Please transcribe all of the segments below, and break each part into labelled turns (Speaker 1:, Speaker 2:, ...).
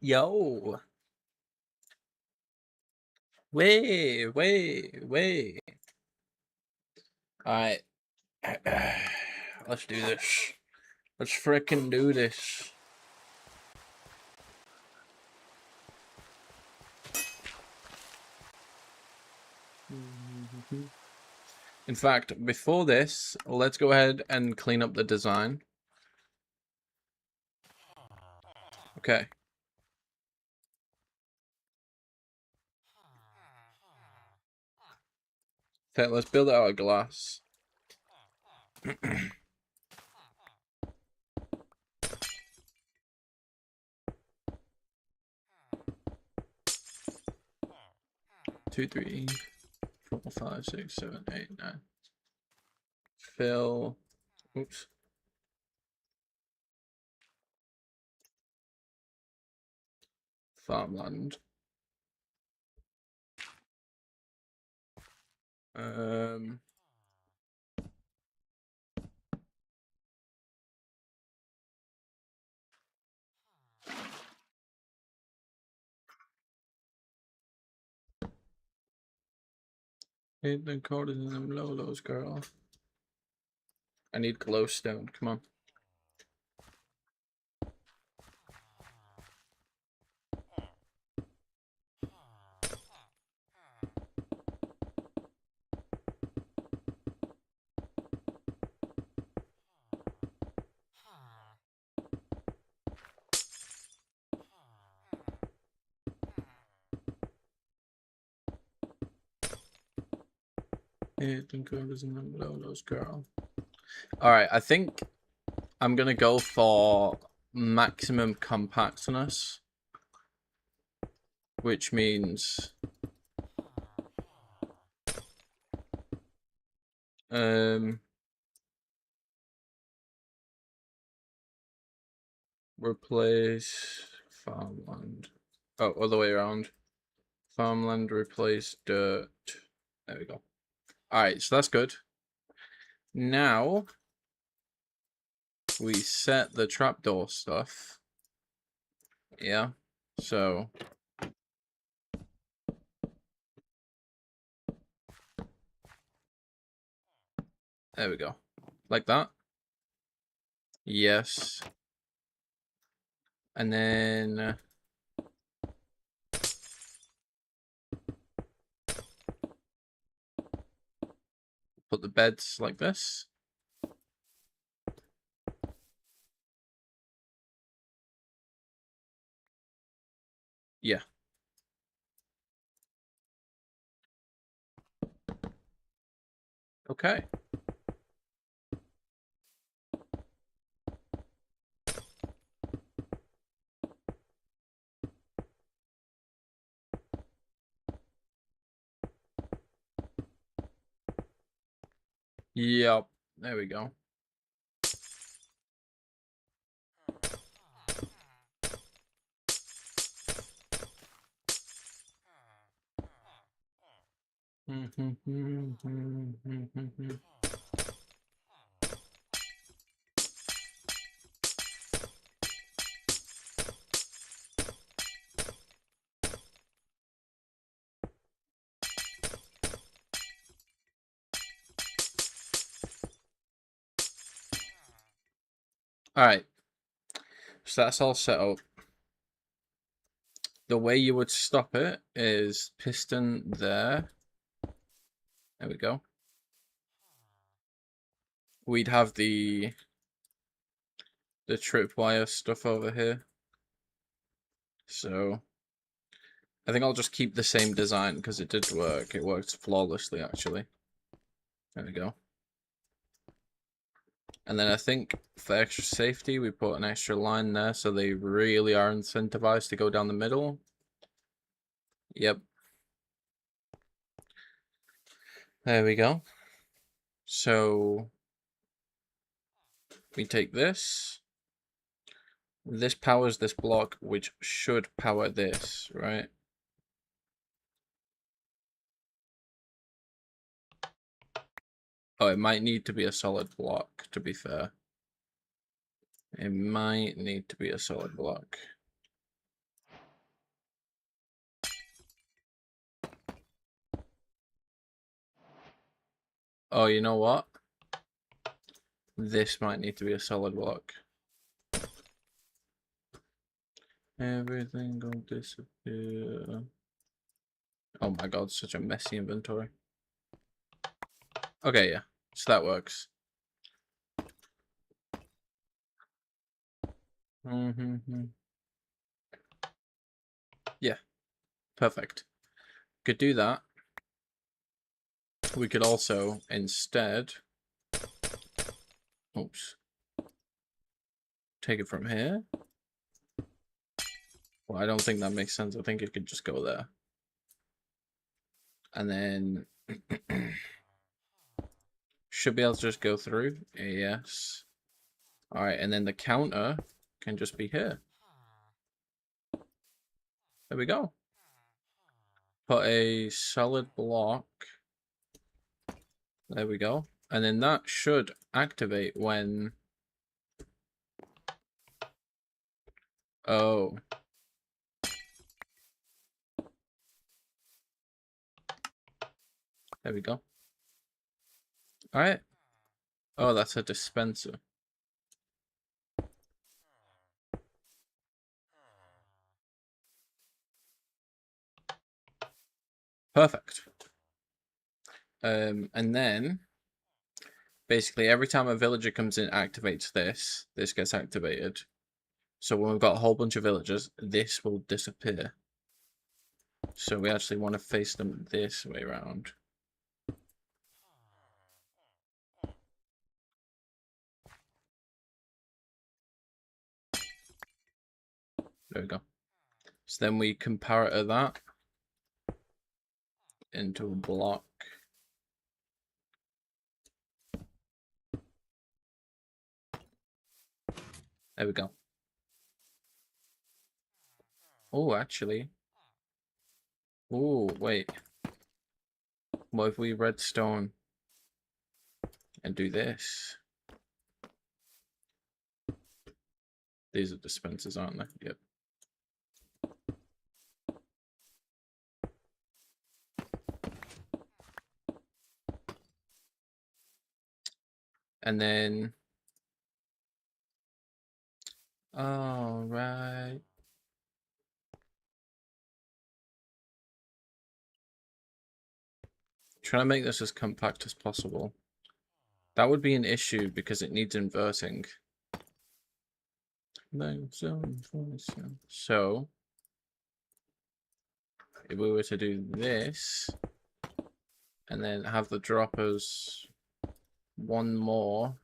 Speaker 1: Yo. Wait. Alright. Let's do this. Let's frickin' do this. In fact, before this, let's go ahead and clean up the design. Okay. Okay, let's build it out of glass. 2, 3, 4, 5, 6, 7, 8, 9. Fill. Oops. Farmland. Hit the quarters in them Lolos, girl. I need glowstone. Come on. Hit the quarters in them Lolos, girl. Alright, I think I'm gonna go for maximum compactness, which means replace farmland. Oh, other way around. Farmland replace dirt. There we go. Alright, so that's good. Now we set the trapdoor stuff. Yeah. So there we go. Like that. Yes. And then put the beds like this. Yeah. Okay. Yep. There we go. Alright. So that's all set up. The way you would stop it is piston there. There we go. We'd have the tripwire stuff over here. So I think I'll just keep the same design because it did work. It worked flawlessly, actually. There we go. And then I think for extra safety, we put an extra line there so they really are incentivized to go down the middle. Yep. There we go. So we take this. This powers this block, which should power this, right? Oh, it might need to be a solid block, to be fair. It might need to be a solid block. Oh, you know what? This might need to be a solid block. Everything will disappear. Oh my god, such a messy inventory. Okay, yeah. So that works. Yeah, perfect. Could do that. We could also, instead... Oops. Take it from here. Well, I don't think that makes sense. I think it could just go there. And then... should be able to just go through. Yes. Alright, and then the counter can just be here. There we go. Put a solid block. There we go. And then that should activate when... Oh. There we go. Alright. Oh, that's a dispenser. Perfect. And then basically every time a villager comes in, activates this gets activated. So when we've got a whole bunch of villagers, this will disappear. So we actually want to face them this way around. There we go. So then we compare that into a block. There we go. Oh, actually. Oh, wait. What if we redstone and do this? These are dispensers, aren't they? Yep. And then... all right. Trying to make this as compact as possible. That would be an issue because it needs inverting. So, if we were to do this, and then have the droppers one more,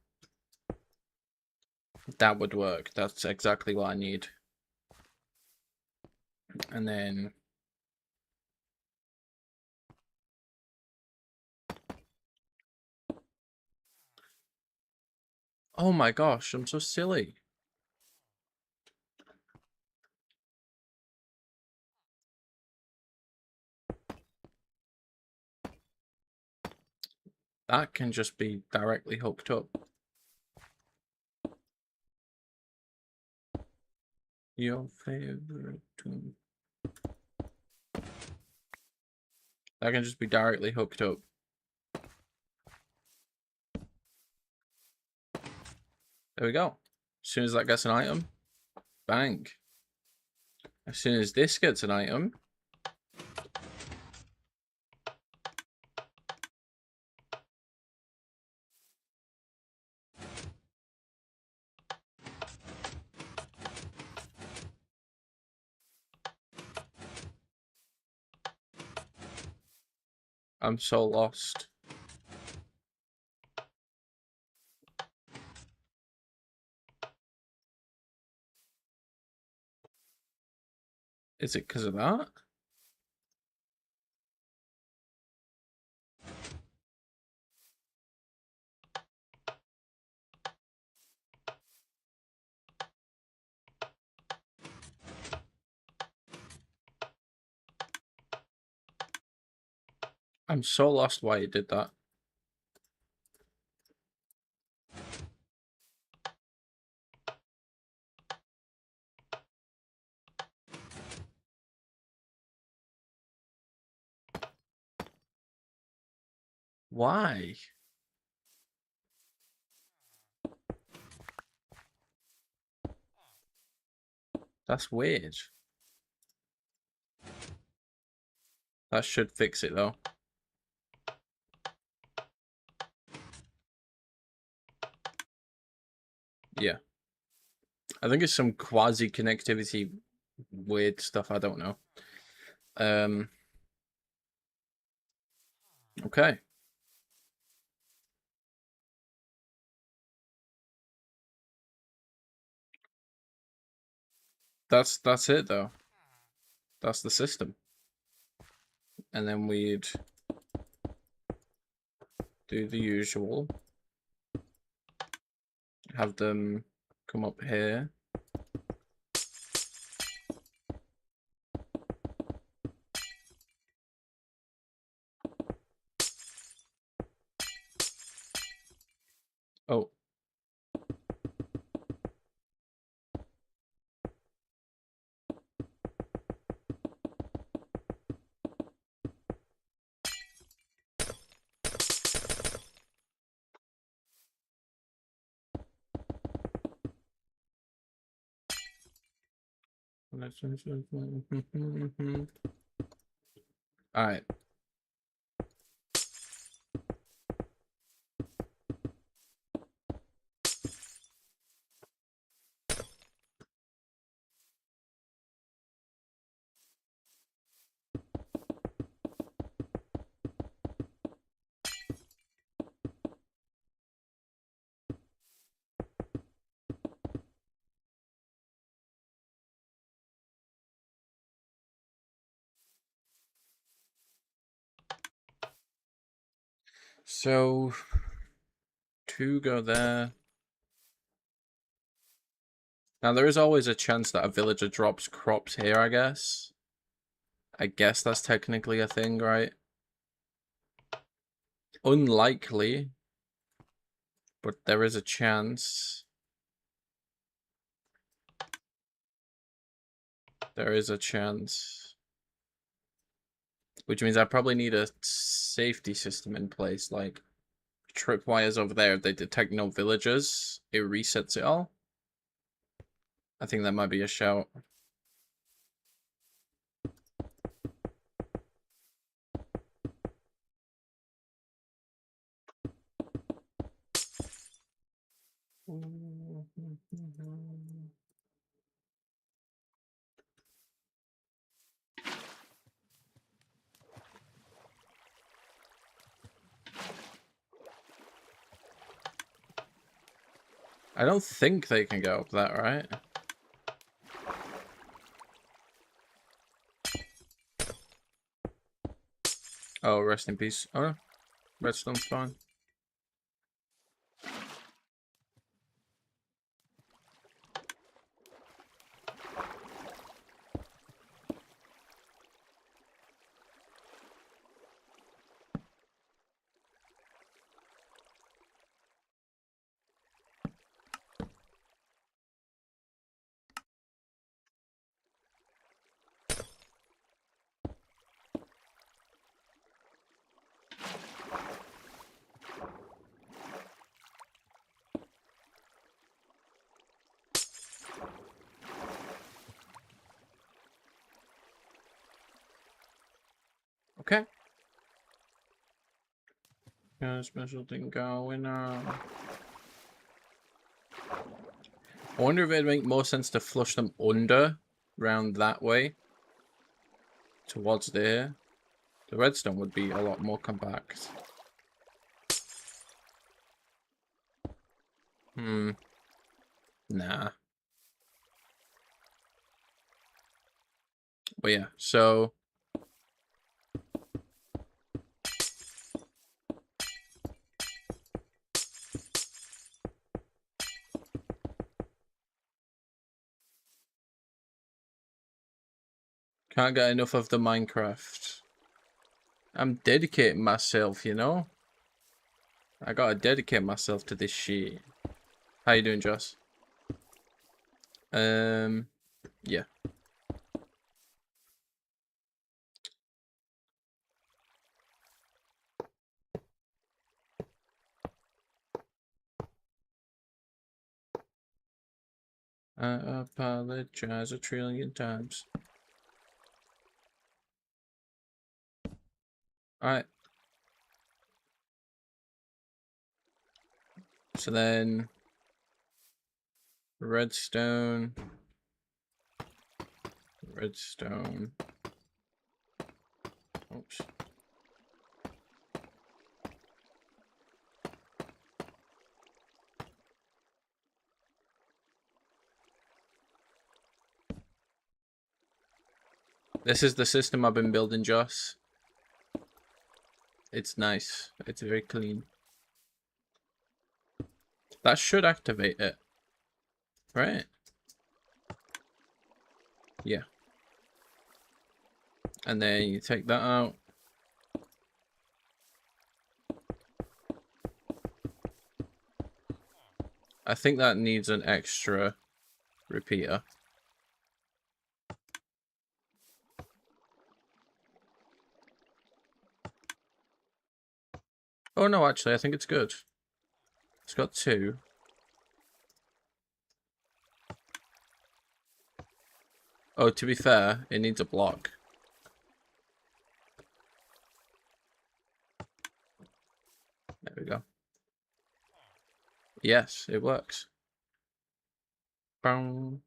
Speaker 1: that would work. That's exactly what I need. And then... oh my gosh, I'm so silly. That can just be directly hooked up. Your favorite tune. That can just be directly hooked up. There we go. As soon as that gets an item, bang. As soon as this gets an item, I'm so lost. Is it because of that? I'm so lost why you did that. Why? That's weird. That should fix it though. Yeah. I think it's some quasi connectivity weird stuff, I don't know. Okay. That's it though. That's the system. And then we'd do the usual. Have them come up here. Oh. All right. So 2 go there. Now there is always a chance that a villager drops crops here, I guess. I guess that's technically a thing, right? Unlikely, but there is a chance. There is a chance. Which means I probably need a safety system in place, like tripwires over there. If they detect no villagers, it resets it all. I think that might be a shout. I don't think they can go up that, right? Oh, rest in peace. Oh, redstone's fine. Okay. Got a special thing going on. I wonder if it'd make more sense to flush them under, round that way, towards there. The redstone would be a lot more compact. Nah. But yeah, so can't get enough of the Minecraft. I'm dedicating myself, you know? I gotta dedicate myself to this shit. How you doing, Joss? Yeah. I apologize a trillion times. Alright. So then redstone. Redstone. Oops. This is the system I've been building, Joss. It's nice. It's very clean. That should activate it. Right? Yeah. And then you take that out. I think that needs an extra repeater. Oh no, actually, I think it's good. It's got 2. Oh, to be fair, it needs a block. There we go. Yes, it works. That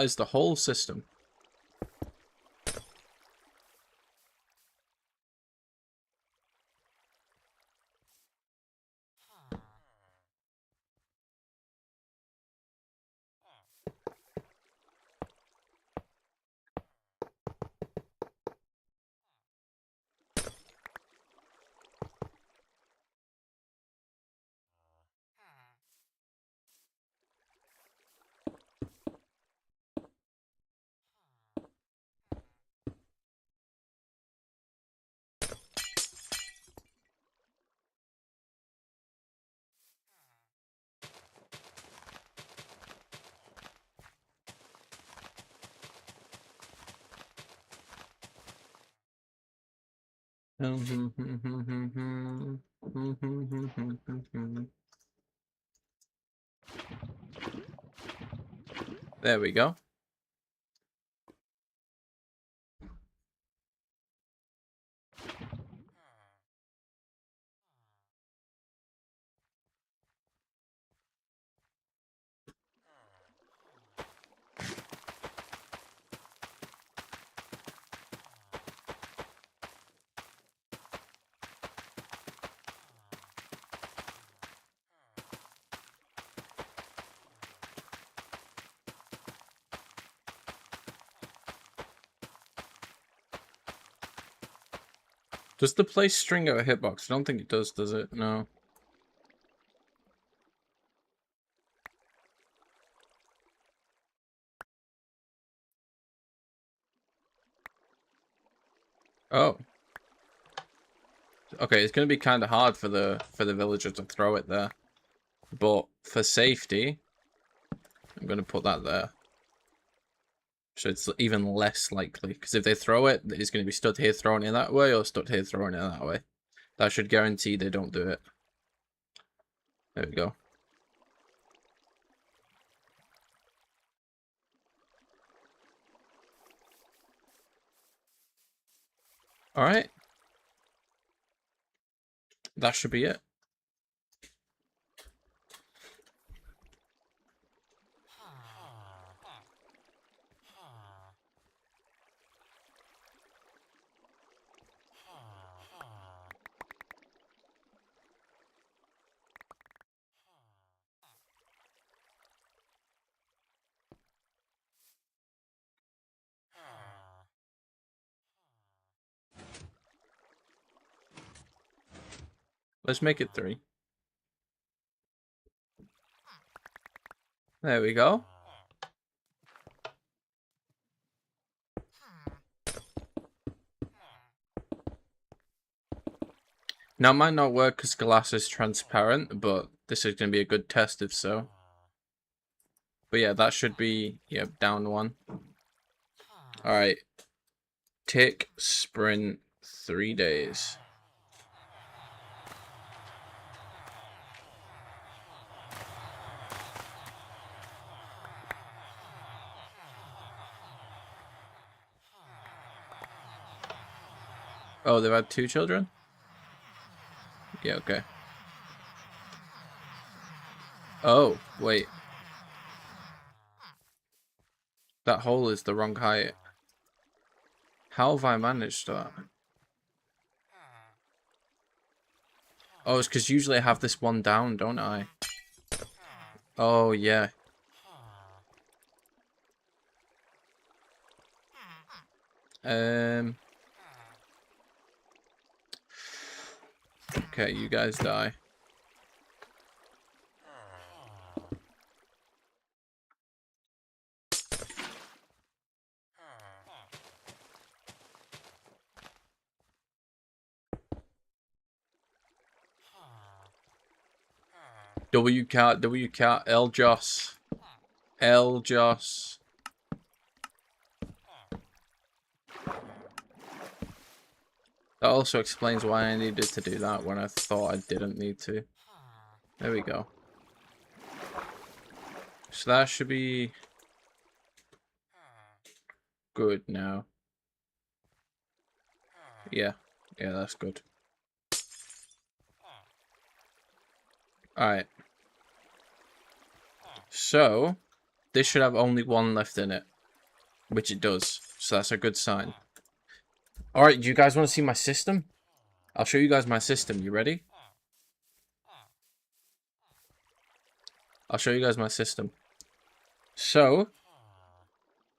Speaker 1: is the whole system. There we go. Does the place string out a hitbox? I don't think it does it? No. Oh. Okay, it's gonna be kind of hard for the villager to throw it there. But for safety, I'm gonna put that there. So it's even less likely. Because if they throw it, it's gonna be stood here throwing it that way or stood here throwing it that way. That should guarantee they don't do it. There we go. Alright. That should be it. Let's make it 3. There we go. Now, it might not work because glass is transparent, but this is going to be a good test if so. But yeah, that should be, yeah, down 1. Alright. Tick, sprint, 3 days. Oh, they've had 2 children? Yeah, okay. Oh, wait. That hole is the wrong height. How have I managed that? Oh, it's because usually I have this one down, don't I? Oh, yeah. Okay, you guys die. WCAT, WCAT, LJOS. LJOS. That also explains why I needed to do that when I thought I didn't need to. There we go. So that should be good now. Yeah. Yeah, that's good. Alright. So, this should have only 1 left in it. Which it does. So that's a good sign. Alright, do you guys want to see my system? I'll show you guys my system. You ready? I'll show you guys my system. So,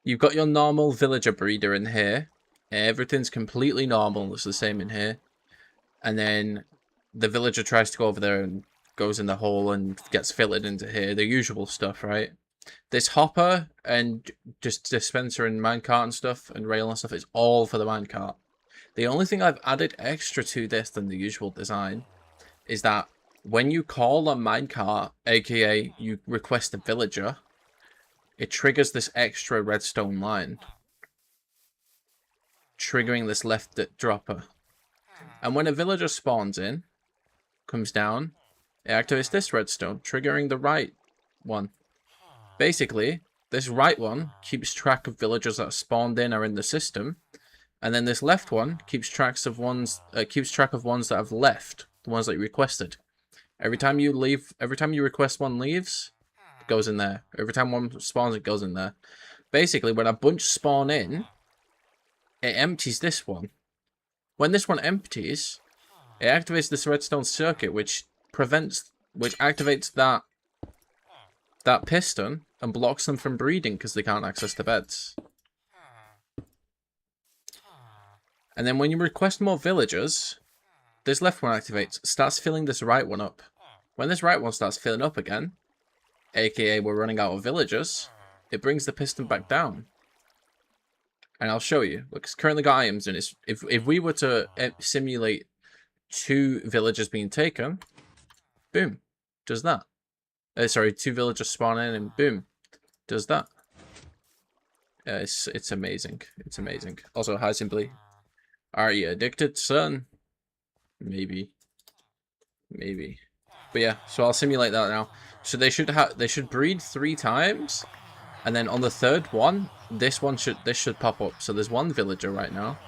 Speaker 1: you've got your normal villager breeder in here. Everything's completely normal. It's the same in here. And then the villager tries to go over there and goes in the hole and gets fitted into here. The usual stuff, right? This hopper and just dispenser and minecart and stuff and rail and stuff is all for the minecart. The only thing I've added extra to this than the usual design is that when you call a minecart, aka you request a villager, it triggers this extra redstone line, triggering this left dropper. And when a villager spawns in, comes down, it activates this redstone, triggering the right one. Basically, this right one keeps track of villagers that are spawned in or in the system, and then this left one keeps track of ones that have left, the ones that you requested. Every time you request one leaves, it goes in there. Every time one spawns, it goes in there. Basically, when a bunch spawn in, it empties this one. When this one empties, it activates this redstone circuit, which activates that piston and blocks them from breeding because they can't access the beds. And then when you request more villagers, this left one activates, starts filling this right one up. When this right one starts filling up again, aka we're running out of villagers, it brings the piston back down. And I'll show you. Look, it's currently got items in it. If we were to simulate 2 villagers being taken, boom, does that. Sorry, 2 villagers spawn in and boom, does that. It's amazing. It's amazing. Also, hi Simply. Are you addicted, son? Maybe. Maybe. But yeah, so I'll simulate that now. So they should breed 3 times, and then on the 3rd one, this should pop up. So there's 1 villager right now.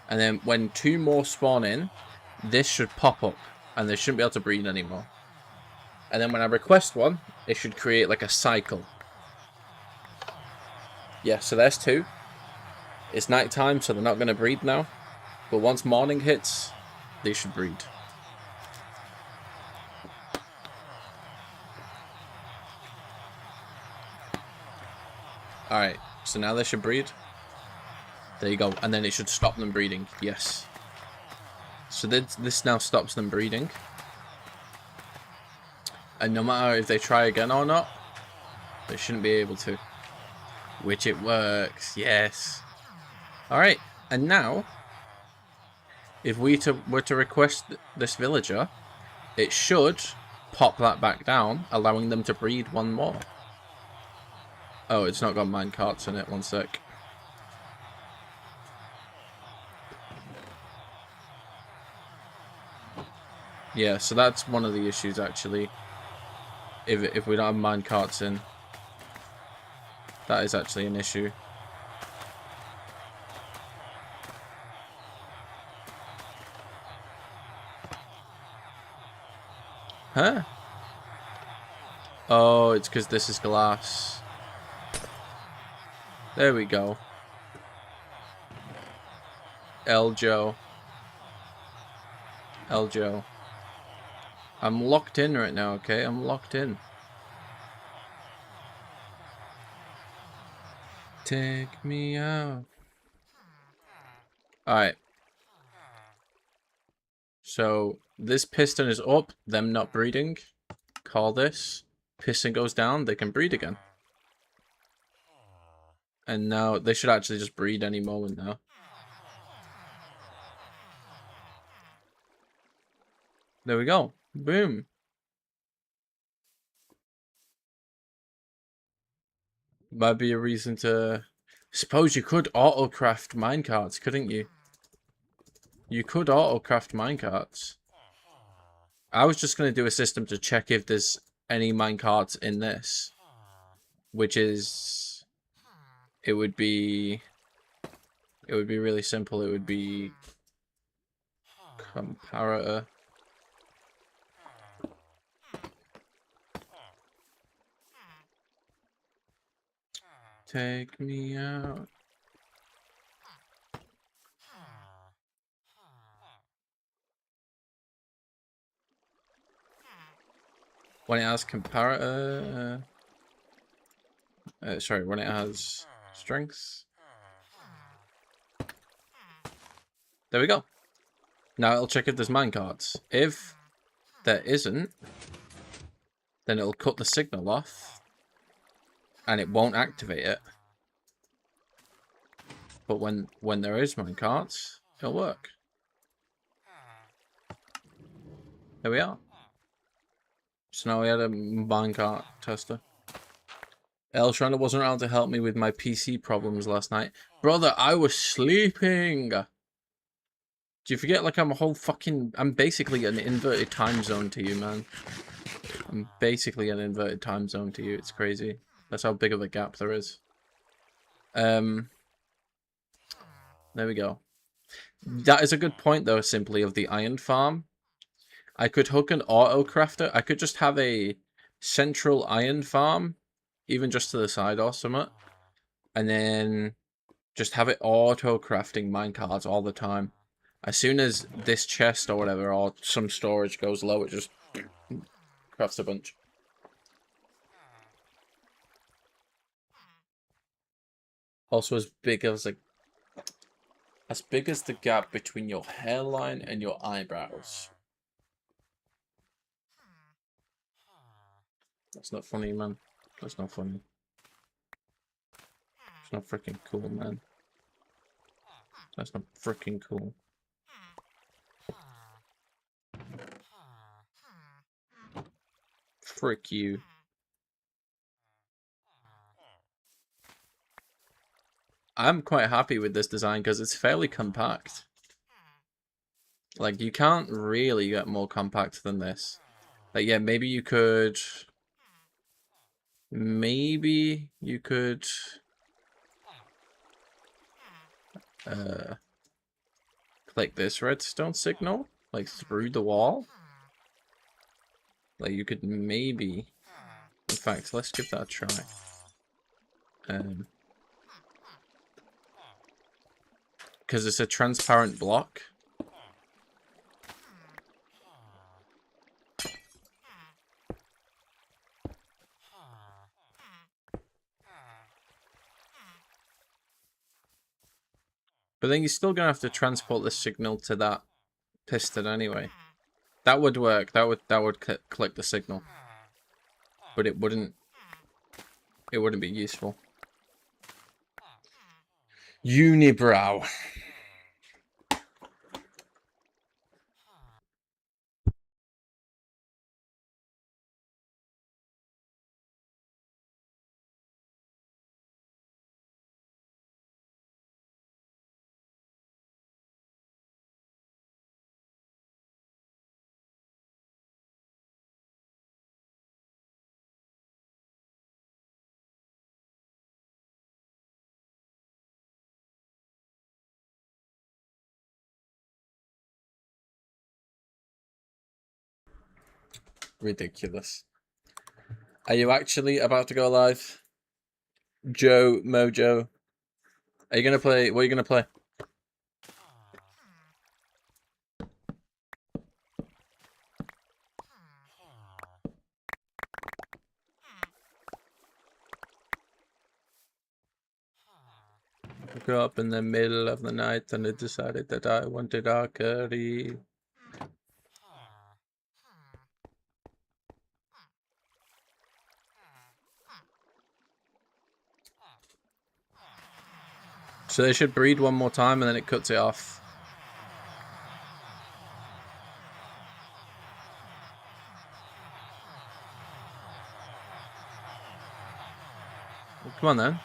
Speaker 1: And then when 2 more spawn in, this should pop up, and they shouldn't be able to breed anymore. And then when I request one, it should create like a cycle. Yeah, so there's 2. It's night time, so they're not going to breed now. But once morning hits, they should breed. Alright, so now they should breed. There you go. And then it should stop them breeding. Yes. So this now stops them breeding. And no matter if they try again or not, they shouldn't be able to. Which it works. Yes. Alright, and now, if we were to request this villager, it should pop that back down, allowing them to breed 1 more. Oh, it's not got minecarts in it. 1 sec. Yeah, so that's one of the issues, actually. If we don't have minecarts in, that is actually an issue. Huh? Oh, it's because this is glass. There we go. Eljo. Eljo. I'm locked in right now, okay? I'm locked in. Take me out. Alright. So, this piston is up, them not breeding. Call this. Piston goes down, they can breed again. And now, they should actually just breed any moment now. There we go. Boom. Might be a reason to... Suppose you could auto-craft minecarts, couldn't you? You could auto-craft minecarts. I was just going to do a system to check if there's any minecarts in this. Which is... It would be really simple. It would be... Comparator. Take me out. When it has comparator... sorry, when it has strength. There we go. Now it'll check if there's minecarts. If there isn't, then it'll cut the signal off. And it won't activate it. But when there is minecarts, it'll work. There we are. So now we had a minecart tester. Elshrander wasn't around to help me with my PC problems last night. Brother, I was sleeping! Do you forget, like, I'm basically an inverted time zone to you, man. I'm basically an inverted time zone to you. It's crazy. That's how big of a gap there is. There we go. That is a good point, though, simply, of the iron farm. I could hook an auto crafter. I could just have a central iron farm, even just to the side or something. And then just have it auto crafting minecarts all the time. As soon as this chest or whatever, or some storage goes low, it just crafts a bunch. Also as big as the gap between your hairline and your eyebrows. That's not funny, man. That's not funny. It's not freaking cool, man. That's not freaking cool. Frick you. I'm quite happy with this design because it's fairly compact. Like, you can't really get more compact than this. Like, yeah, maybe you could... Maybe you could... Click this redstone signal, like, through the wall. Like, you could maybe... In fact, let's give that a try. Because it's a transparent block. But then you're still gonna have to transport the signal to that piston anyway. That would work. That would click the signal. But it wouldn't be useful. Unibrow. Ridiculous. Are you actually about to go live? Joe Mojo. Are you gonna play? What are you gonna play? I woke up in the middle of the night and I decided that I wanted a curry. So they should breed one more time and then it cuts it off. Well, come on then.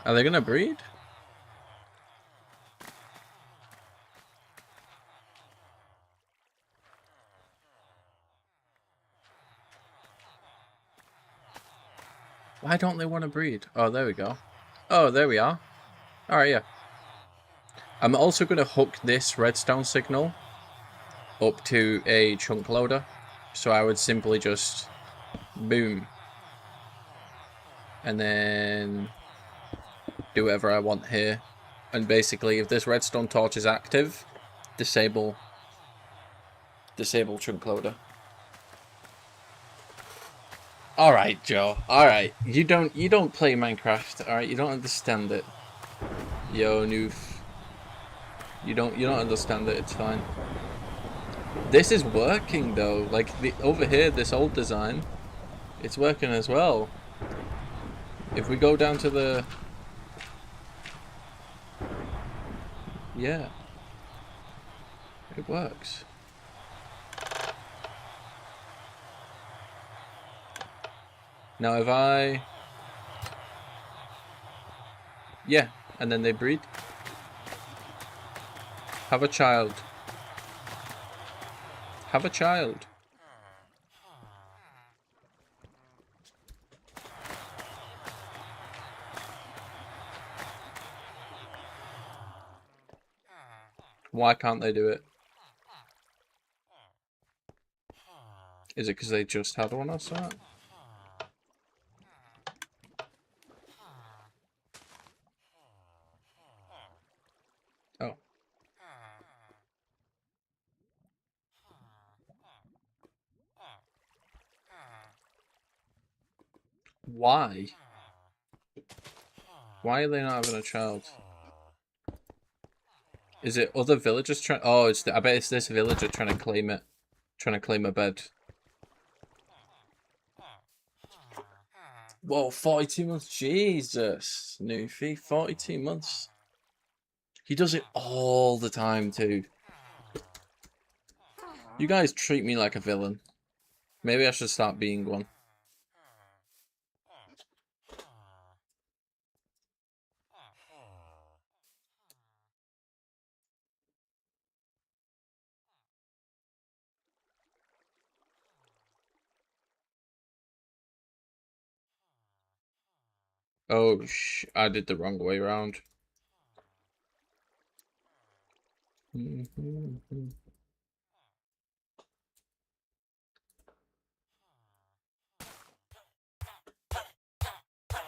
Speaker 1: Are they gonna breed? Why don't they want to breed? Oh, there we go. Oh, there we are. Alright, yeah. I'm also going to hook this redstone signal up to a chunk loader. So I would simply just boom. And then do whatever I want here. And basically, if this redstone torch is active, disable chunk loader. Alright, Joe. Alright. You don't play Minecraft, alright? You don't understand it. Yo, noof. You don't understand it, it's fine. This is working though. Like over here, this old design, it's working as well. If we go down to the... Yeah. It works. Now if I... Yeah, and then they breed. Have a child. Have a child. Why can't they do it? Is it because they just had one or something? Oh. Why? Why are they not having a child? Is it other villagers trying? Oh, it's I bet it's this villager trying to claim it, trying to claim a bed. Whoa, 42 months, Jesus, Noofy, 42 months. He does it all the time too. You guys treat me like a villain. Maybe I should start being one. Oh, I did the wrong way around.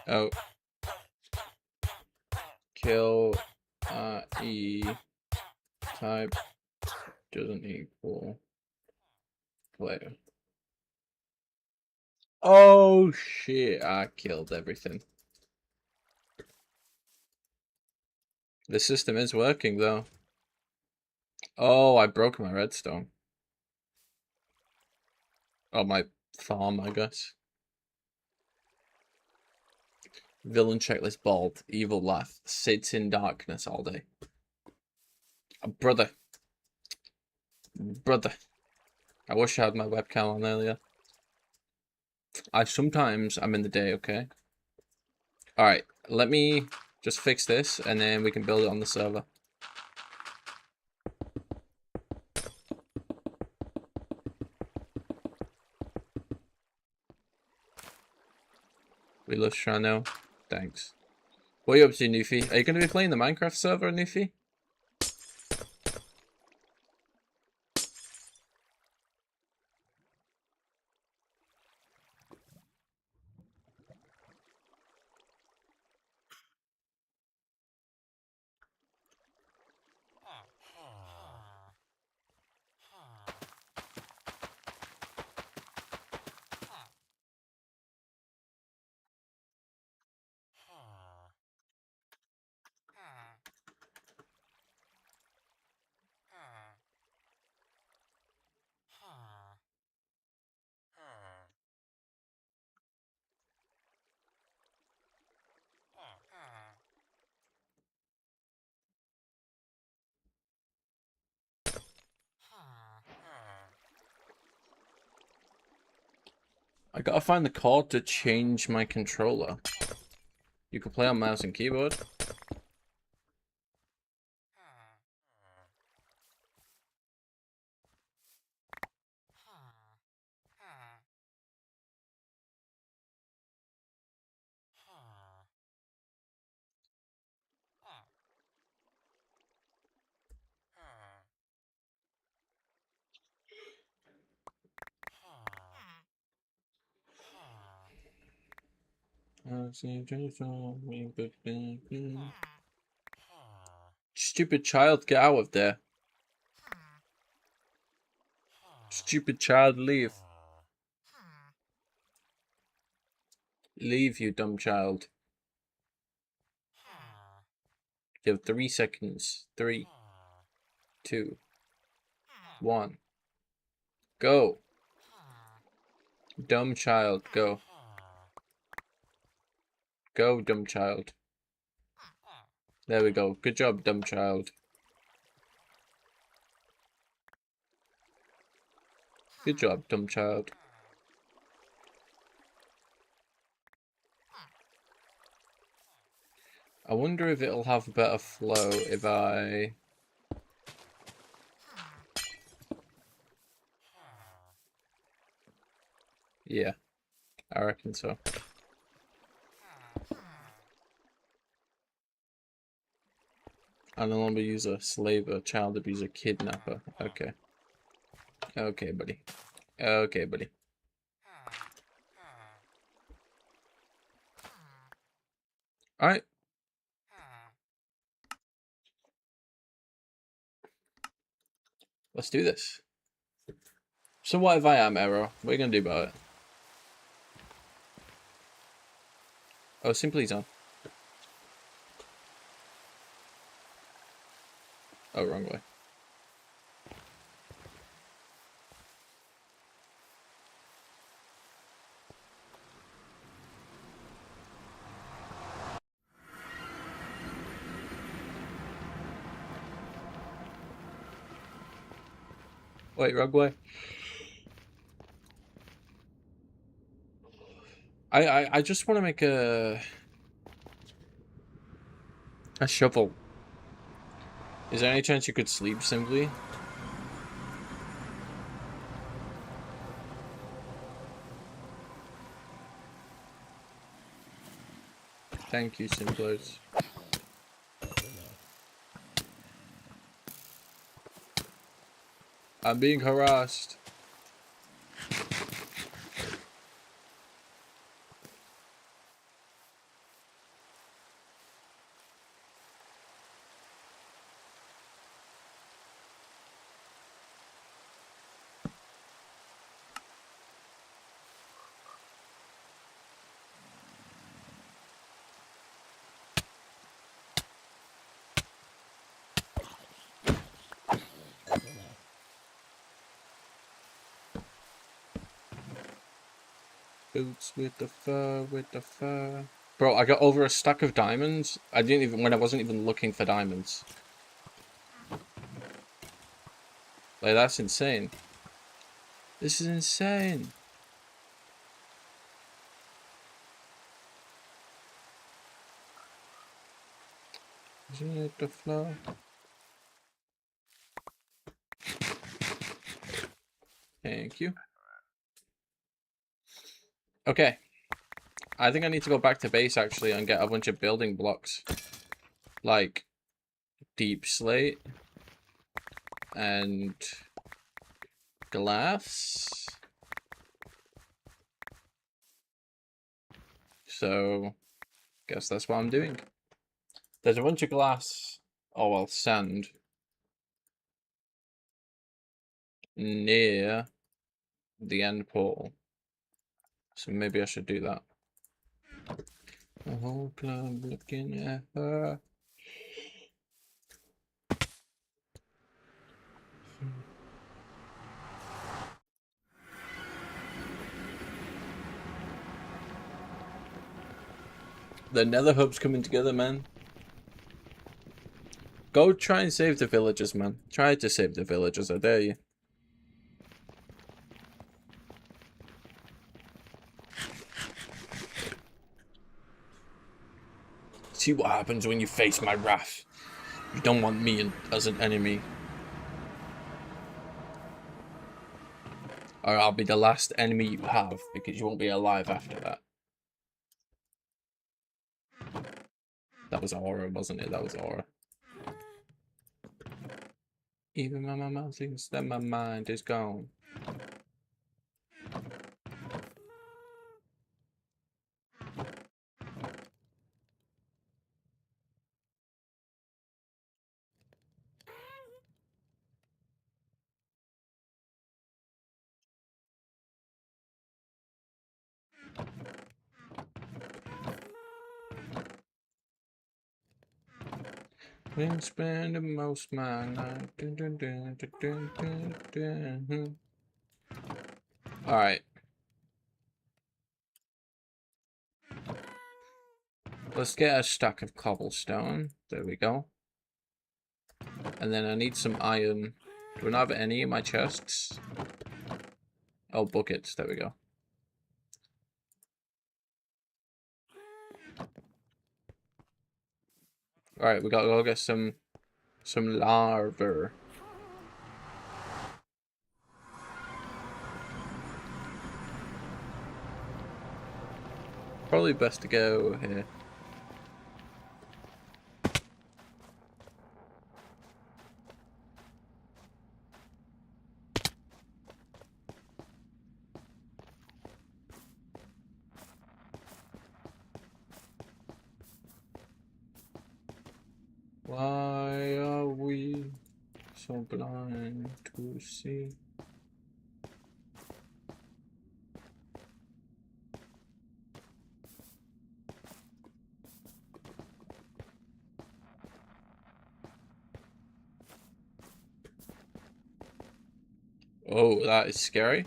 Speaker 1: Oh. Kill E type doesn't equal player. Oh shit, I killed everything. The system is working though. Oh, I broke my redstone. Oh, my farm, I guess. Villain checklist bald, evil laugh, sits in darkness all day. Brother. Brother. I wish I had my webcam on earlier. I'm in the day, okay? Alright, let me just fix this and then we can build it on the server. We love Shano. Thanks. What are you up to, Newfie? Are you going to be playing the Minecraft server, Newfie? I gotta find the cord to change my controller. You can play on mouse and keyboard. Stupid child, get out of there. Stupid child, leave. Leave, you dumb child. You have 3 seconds. 3, 2, 1. Go. Dumb child, go. Go, dumb child. There we go. Good job, dumb child. Good job, dumb child. I wonder if it'll have better flow if I... Yeah, I reckon so. I no longer use a slave, a child abuser, kidnapper. Okay. Okay, buddy. Okay, buddy. Alright. Let's do this. So what if I am Arrow? What are you gonna do about it? Oh, Simply's on. Oh, wrong way. Wait, wrong way. I just want to make a shovel. Is there any chance you could sleep, Simply? Thank you, Simplers. I'm being harassed. Boots with the fur, with the fur. Bro, I got over a stack of diamonds. I didn't even, when I wasn't even looking for diamonds. Like, that's insane. This is insane. Isn't it the flow? Thank you. Okay. I think I need to go back to base actually and get a bunch of building blocks. Like deep slate and glass. So guess that's what I'm doing. There's a bunch of glass, oh well, sand near the end portal. So maybe I should do that. The whole club looking at her. The Nether hub's coming together, man. Go try and save the villagers, man. Try to save the villagers, I dare you. See what happens when you face my wrath. You don't want me as an enemy. Or I'll be the last enemy you have, because you won't be alive after that. That was Aura, wasn't it? That was Aura. Even my mama thinks that my mind is gone. Been spending most of my night. Alright. Let's get a stack of cobblestone. There we go. And then I need some iron. Do I not have any in my chests? Oh, buckets. There we go. Alright, we gotta go get some lava. Probably best to go here. Why are we so blind to see? Oh, that is scary.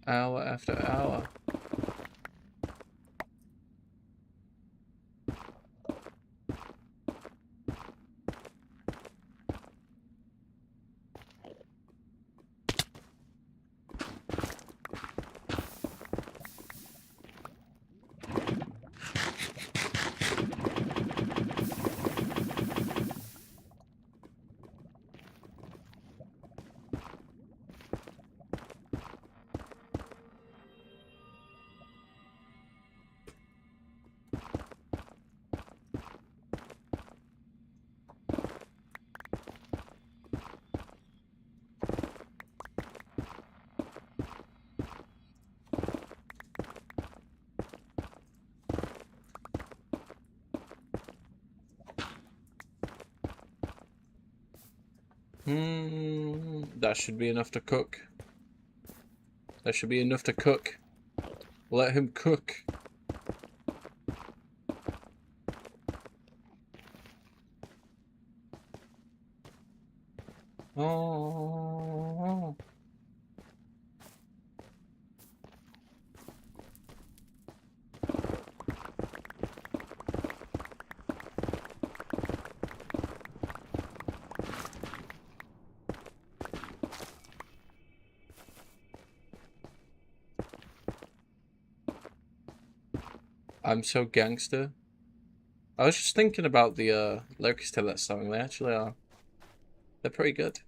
Speaker 1: Hour after hour. That should be enough to cook. That should be enough to cook. Let him cook. Oh. I'm so gangster. I was just thinking about the lyrics to that song. They actually are. They're pretty good.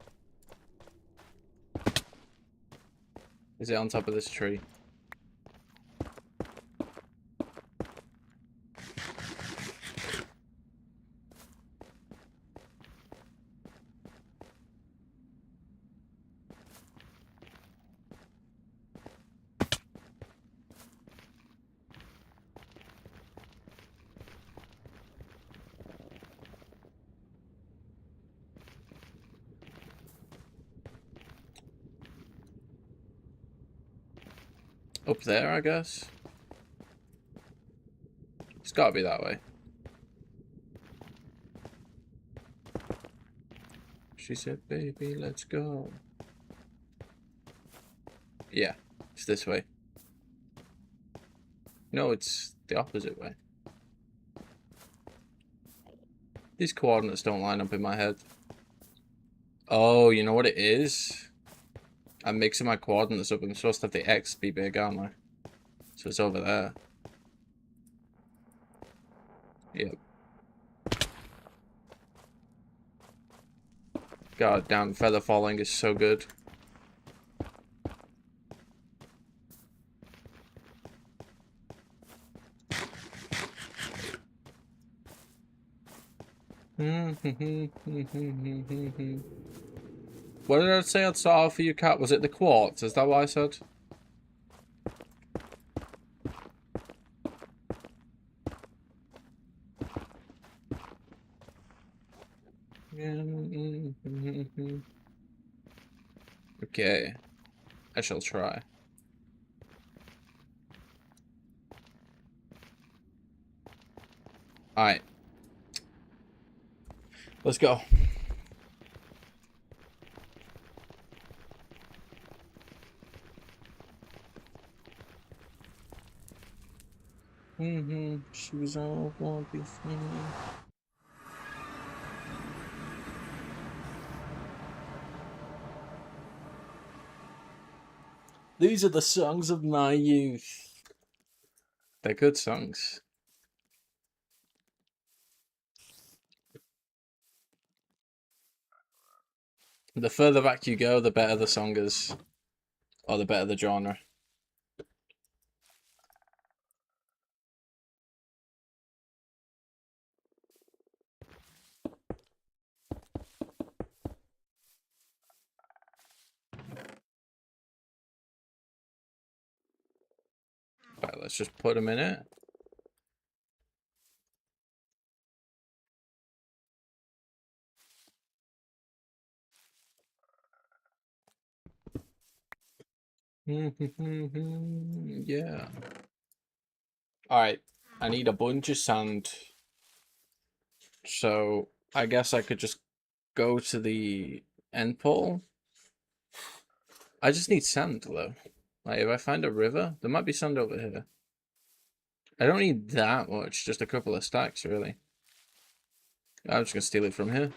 Speaker 1: Is it on top of this tree? Up there, I guess. It's gotta be that way. She said, baby, let's go. Yeah, it's this way. No, it's the opposite way. These coordinates don't line up in my head. Oh, you know what it is? I'm mixing my coordinates up. I'm supposed to have the X be big, aren't I? So it's over there. Yep. God damn, feather falling is so good. What did I say I'd start off for you, Cat? Was it the quartz? Is that what I said? Okay. I shall try. Alright. Let's go. She was all won't be funny. These are the songs of my youth. They're good songs. The further back you go, the better the song is. Or the better the genre. Right, let's just put them in it. Yeah. Alright. I need a bunch of sand. So I guess I could just go to the end portal. I just need sand though. Like if I find a river, there might be sand over here. I don't need that much, just a couple of stacks really. I'm just gonna steal it from here.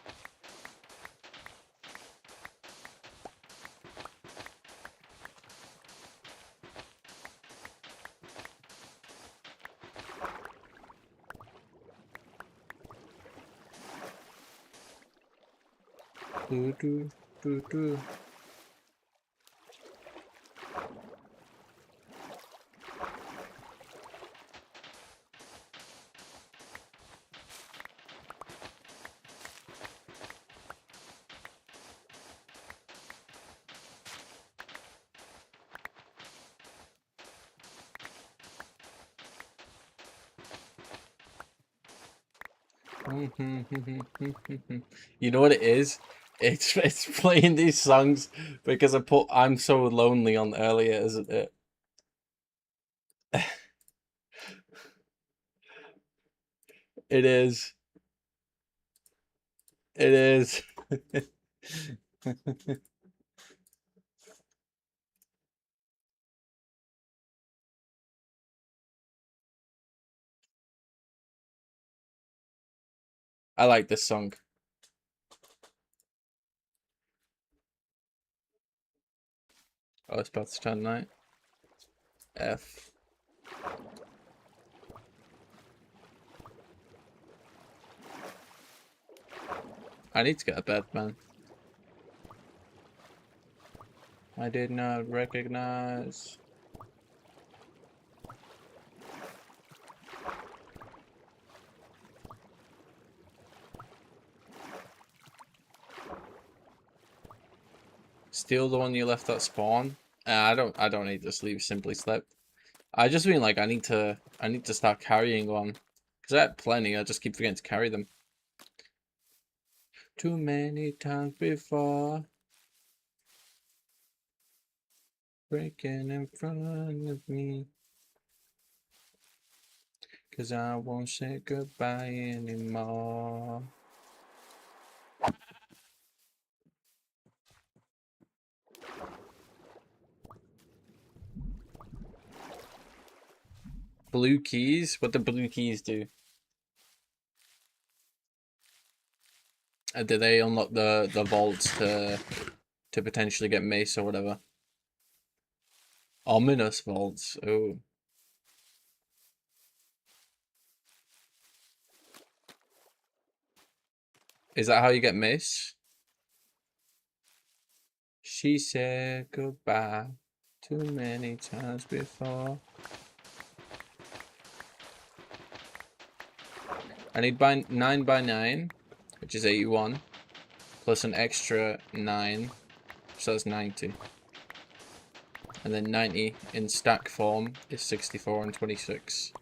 Speaker 1: Do, do, do, do. You know what it is? It's playing these songs because I put "I'm So Lonely" on earlier, isn't it? It is. It is. I like this song. Oh, it's about to turn night. F. I need to get a bed, man. I did not recognize. Steal the one you left at spawn. I don't need to sleep. Simply slept. I just mean like I need to start carrying one, because I had plenty. I just keep forgetting to carry them. Too many times before. Breaking in front of me. Cause I won't say goodbye anymore. Blue keys? What do blue keys do? Do they unlock the vaults to potentially get mace or whatever? Ominous vaults. Oh. Is that how you get mace? She said goodbye too many times before. I need 9 by 9, which is 81, plus an extra 9, so that's 90. And then 90 in stack form is 64 and 26.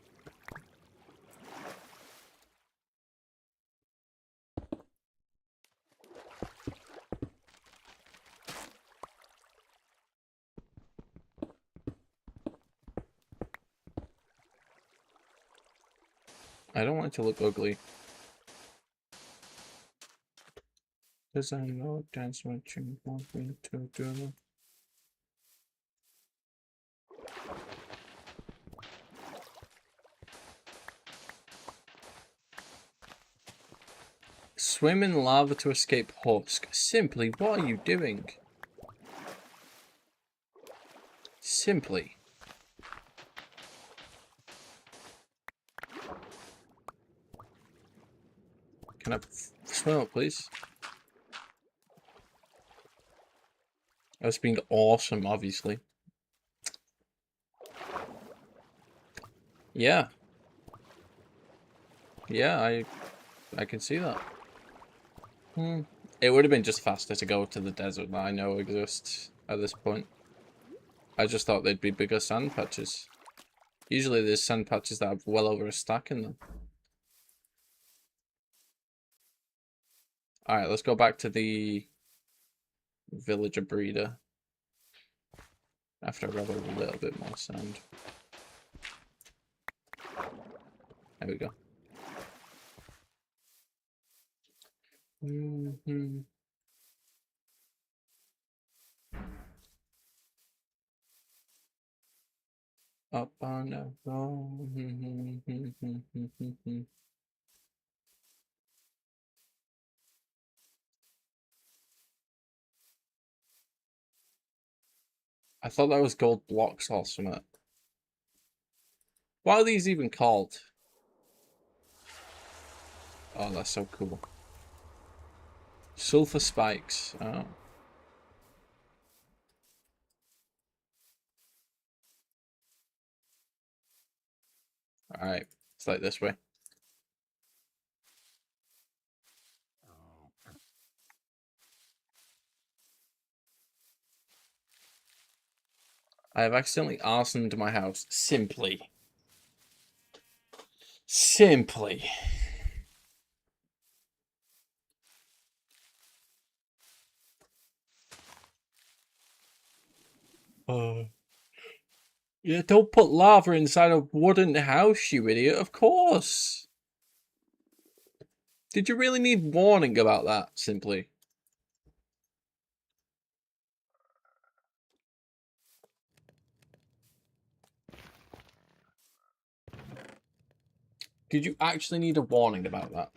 Speaker 1: I don't want it to look ugly. Cause I know that's what you want me to do. Swim in lava to escape husk. Simply, what are you doing? Simply. Can I swim up, please? That's being awesome, obviously. Yeah. Yeah, I can see that. It would have been just faster to go to the desert that I know exists at this point. I just thought they'd be bigger sand patches. Usually there's sand patches that have well over a stack in them. Alright, let's go back to the villager breeder. After I grab a little bit more sand. There we go. Up on the road. I thought that was gold blocks or something. What are these even called? Oh, that's so cool. Sulfur spikes. Oh. Alright, it's like this way. I have accidentally arsoned my house. Simply. Simply. Yeah, don't put lava inside a wooden house, you idiot. Of course. Did you really need warning about that, simply? Did you actually need a warning about that?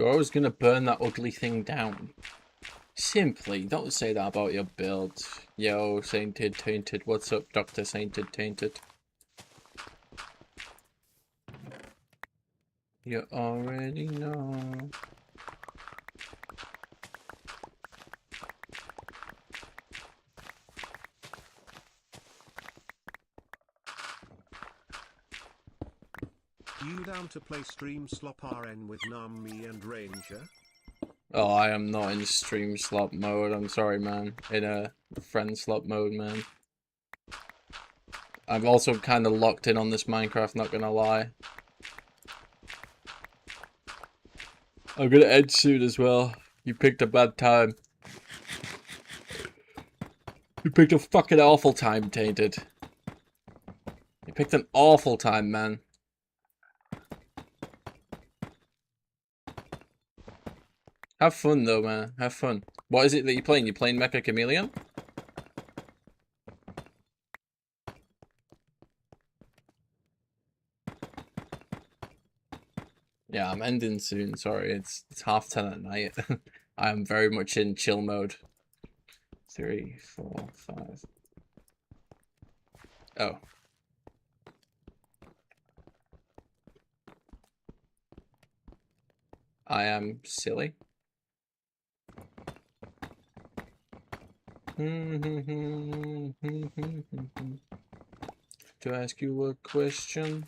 Speaker 1: You're always gonna burn that ugly thing down. Simply, don't say that about your build. Yo, Sainted Tainted, what's up, Dr. Sainted Tainted? You already know.
Speaker 2: You down to play Stream Slop RN with Nami and Ranger?
Speaker 1: Oh, I am not in stream slot mode, I'm sorry, man. In a friend slot mode, man. I'm also kind of locked in on this Minecraft, not gonna lie. I'm gonna end soon as well. You picked a bad time. You picked a fucking awful time, Tainted. You picked an awful time, man. Have fun, though, man. Have fun. What is it that you're playing? You playing Mecha Chameleon? Yeah, I'm ending soon. Sorry, it's 10:30 at night. I am very much in chill mode. 3, 4, 5. Oh. I am silly. To ask you a question.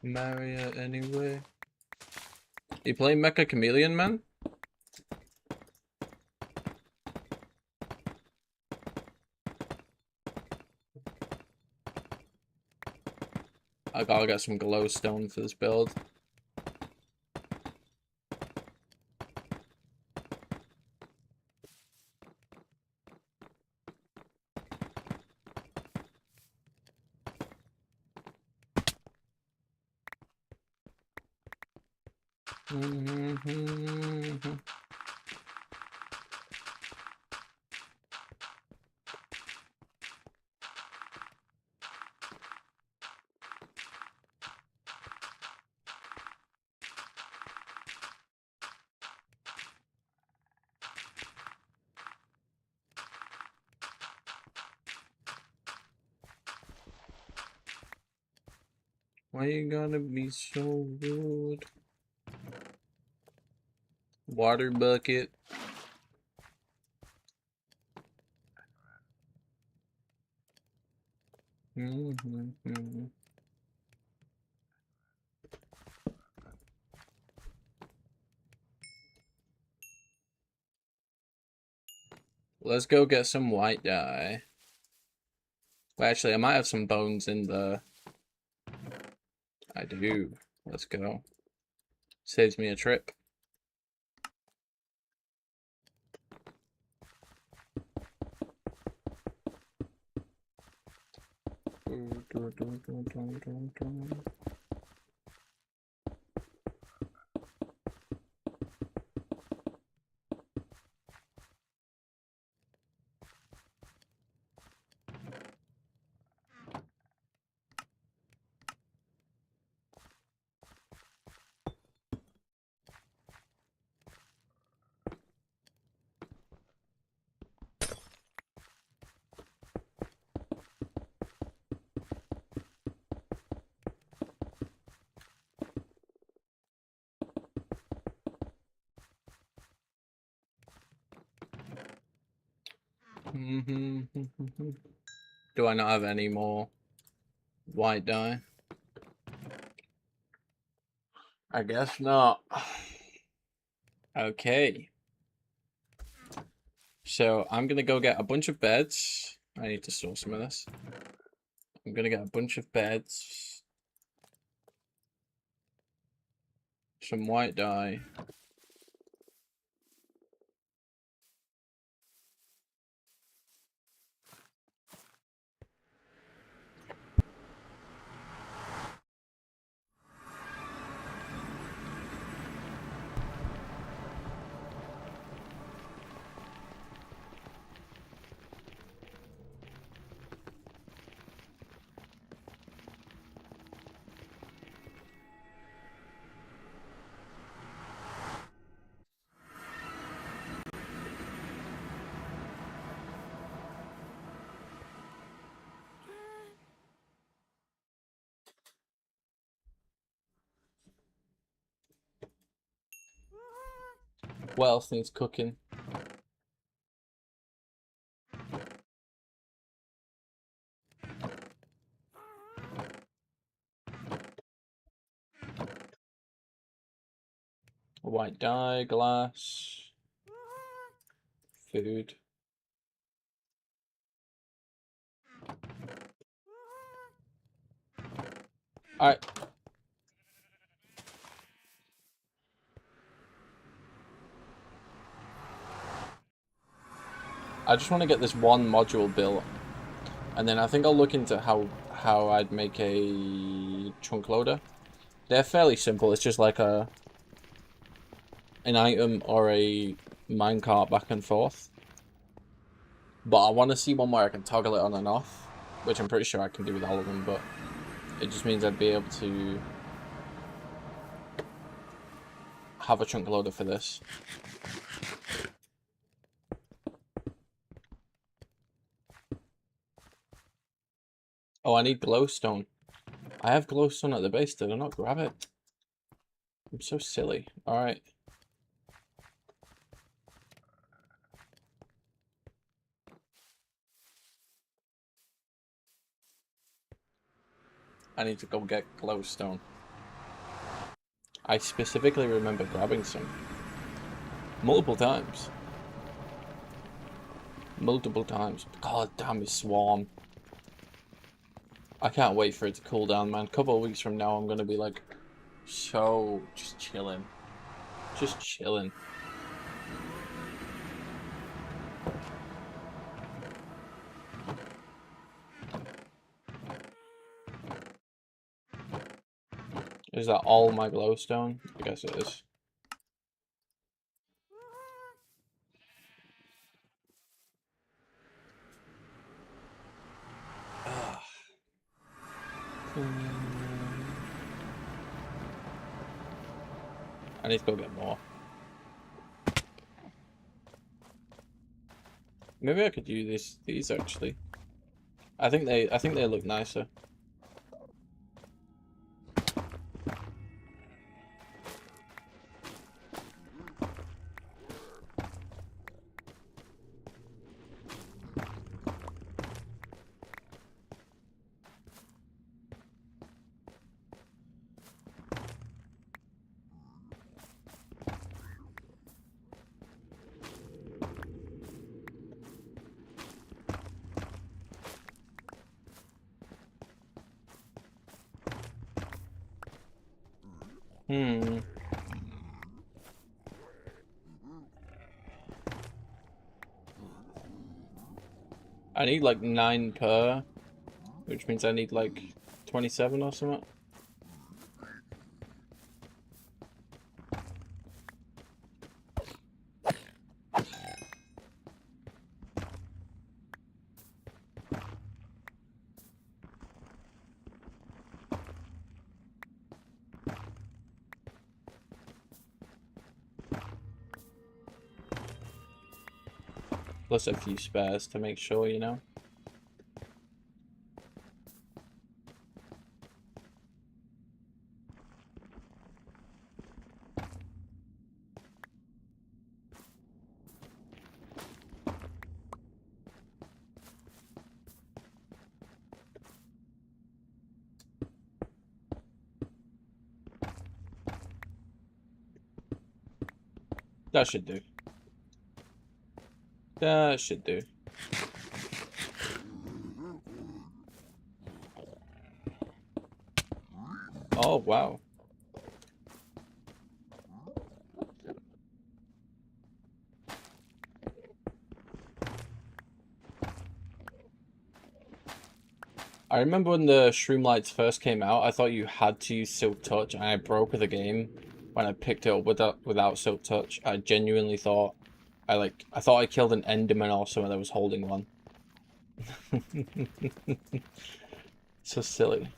Speaker 1: Marry her anyway. You playing Mecha Chameleon, man? I gotta get some glowstone for this build. Why you gotta be so rude? Water bucket. Let's go get some white dye. Well, actually, I might have some bones in the... I do. Let's go. Saves me a trip. Do I not have any more white dye? I guess not. Okay. So I'm gonna go get a bunch of beds. I need to store some of this. I'm gonna get a bunch of beds. some white dye. What else needs cooking? White dye, glass, food. Alright. I just want to get this one module built, and then I think I'll look into how I'd make a trunk loader. They're fairly simple. It's just like an item or a minecart back and forth. But I want to see one where I can toggle it on and off, which I'm pretty sure I can do with all of them, but it just means I'd be able to have a trunk loader for this. Oh, I need glowstone. I have glowstone at the base. Did I not grab it? I'm so silly. Alright. I need to go get glowstone. I specifically remember grabbing some. Multiple times. Multiple times. God damn it, swarm. I can't wait for it to cool down, man. A couple of weeks from now, I'm gonna be like, so just chilling. Just chilling. Is that all my glowstone? I guess it is. I need to go get more. Maybe I could use these actually. I think they look nicer. I need like 9 per, which means I need like 27 or something. Plus a few spares to make sure, you know. That should do. That should do. Oh, wow. I remember when the Shroomlights first came out, I thought you had to use Silk Touch, and I broke the game when I picked it up without Silk Touch. I genuinely thought I thought I killed an Enderman or something that was holding one. So silly.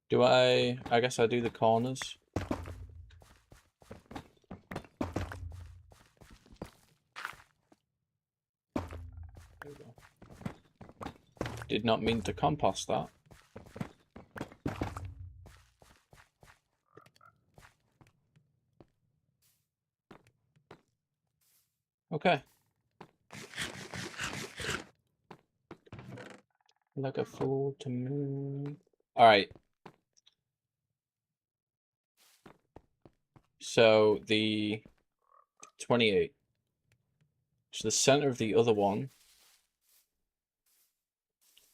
Speaker 1: Do I guess I do the corners. There we go. Did not mean to compost that. Okay. Like a fool to me. Alright. So the 28. So the center of the other one,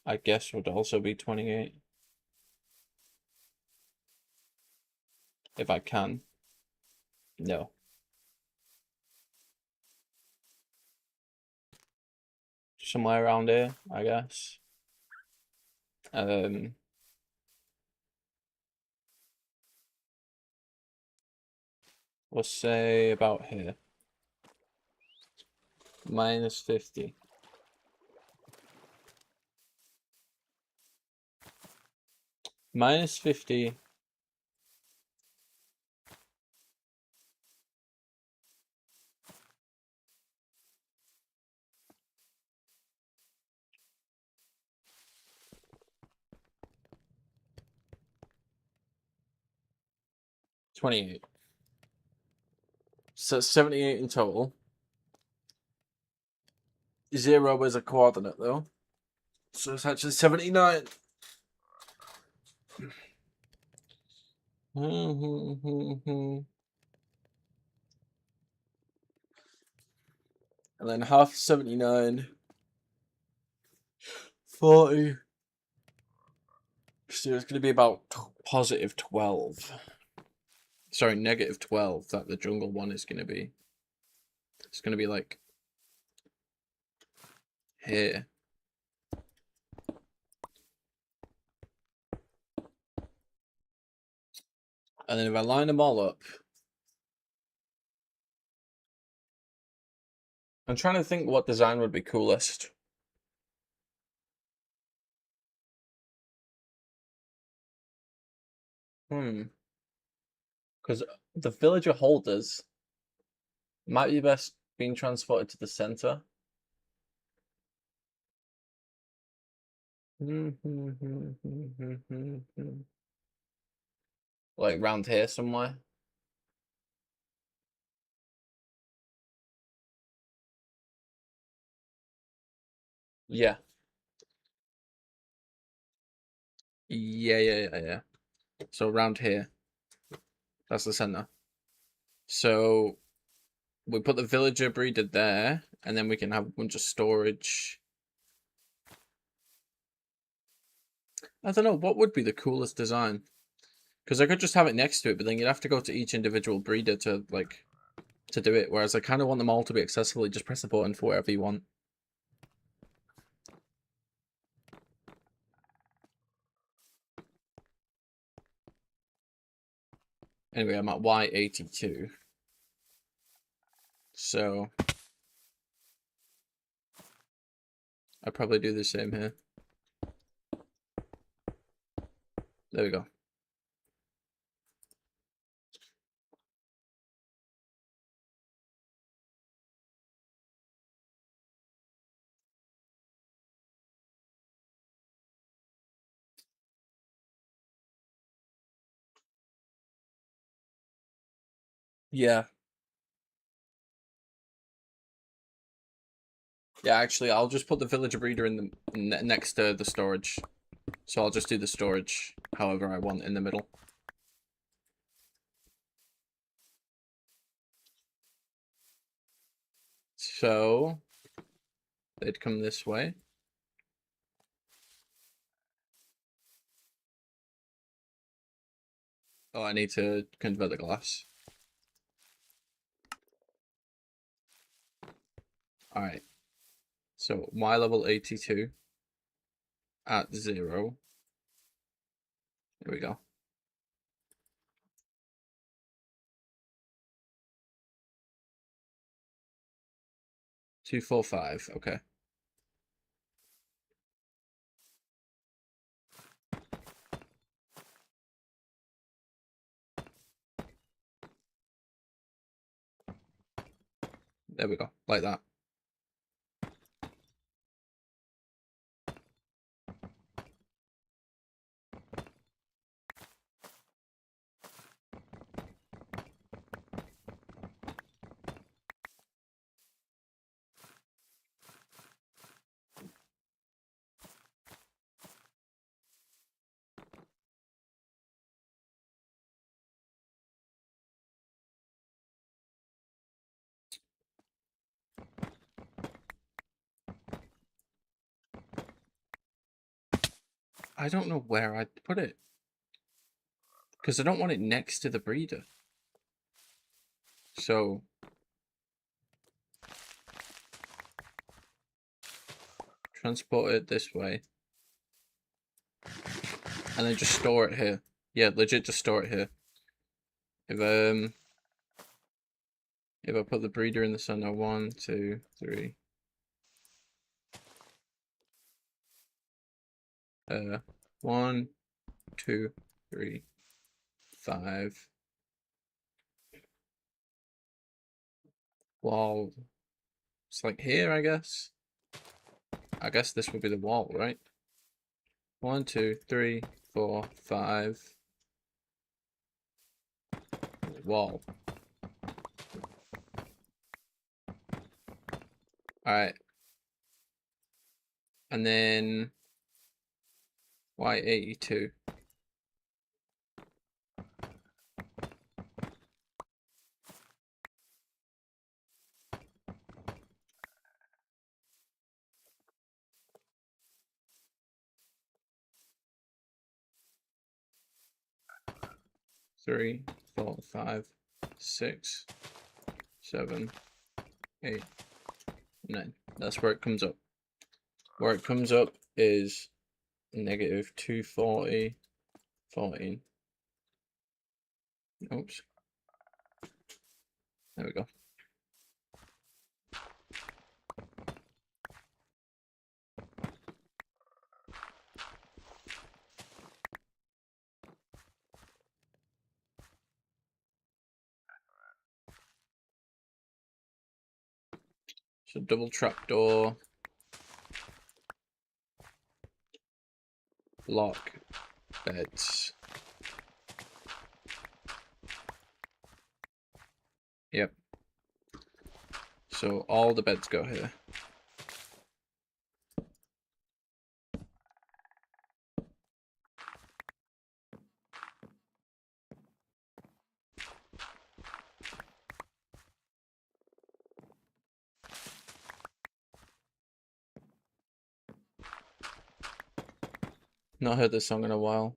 Speaker 1: I guess, would also be 28. If I can. No. Somewhere around here, I guess. Let's say about here. Minus 50. Minus 50. $28. So 78 in total. 0 is a coordinate though. So it's actually 79. And then half 79. 40. So it's going to be about positive 12. Sorry, negative 12 that the jungle one is going to be. It's going to be like here. And then if I line them all up, I'm trying to think what design would be coolest. Because the villager holders might be best being transported to the center. Like round here somewhere. Yeah. Yeah. So around here. That's the center. So we put the villager breeder there, and then we can have a bunch of storage. I don't know, what would be the coolest design? Because I could just have it next to it, but then you'd have to go to each individual breeder to do it. Whereas I kind of want them all to be accessible. You just press the button for wherever you want. Anyway, I'm at Y82. So I probably do the same here. There we go. Yeah. Yeah, actually, I'll just put the villager breeder in the next to the storage. So I'll just do the storage however I want in the middle. So they'd come this way. Oh, I need to convert the glass. Alright. So Y level 82 at 0. There we go. Two, 4, 5. Okay. There we go. Like that. I don't know where I'd put it. Because I don't want it next to the breeder. So transport it this way. And then just store it here. Yeah, legit just store it here. If I put the breeder in the center, 1, 2, 3. 1, 2, 3, 5. Wall. It's like here, I guess. I guess this would be the wall, right? 1, 2, 3, 4, 5. Wall. Alright. And then Y82. Three, 4, 5, 6, 7, 8, 9. That's where it comes up. Where it comes up is negative 240, 14. Oops. There we go. So double trapdoor, lock, beds. Yep. So all the beds go here. Not heard this song in a while.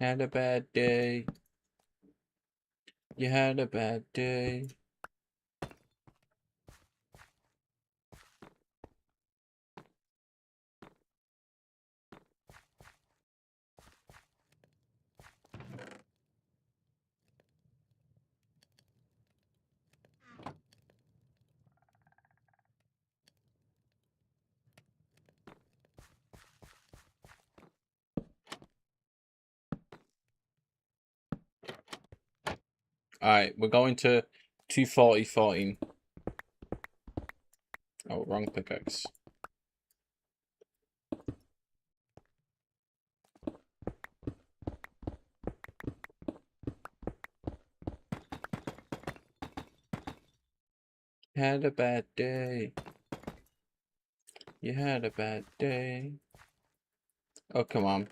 Speaker 1: Had a bad day. You had a bad day. Alright, we're going to 240-14. Oh, wrong pickaxe. Had a bad day. You had a bad day. Oh, come on.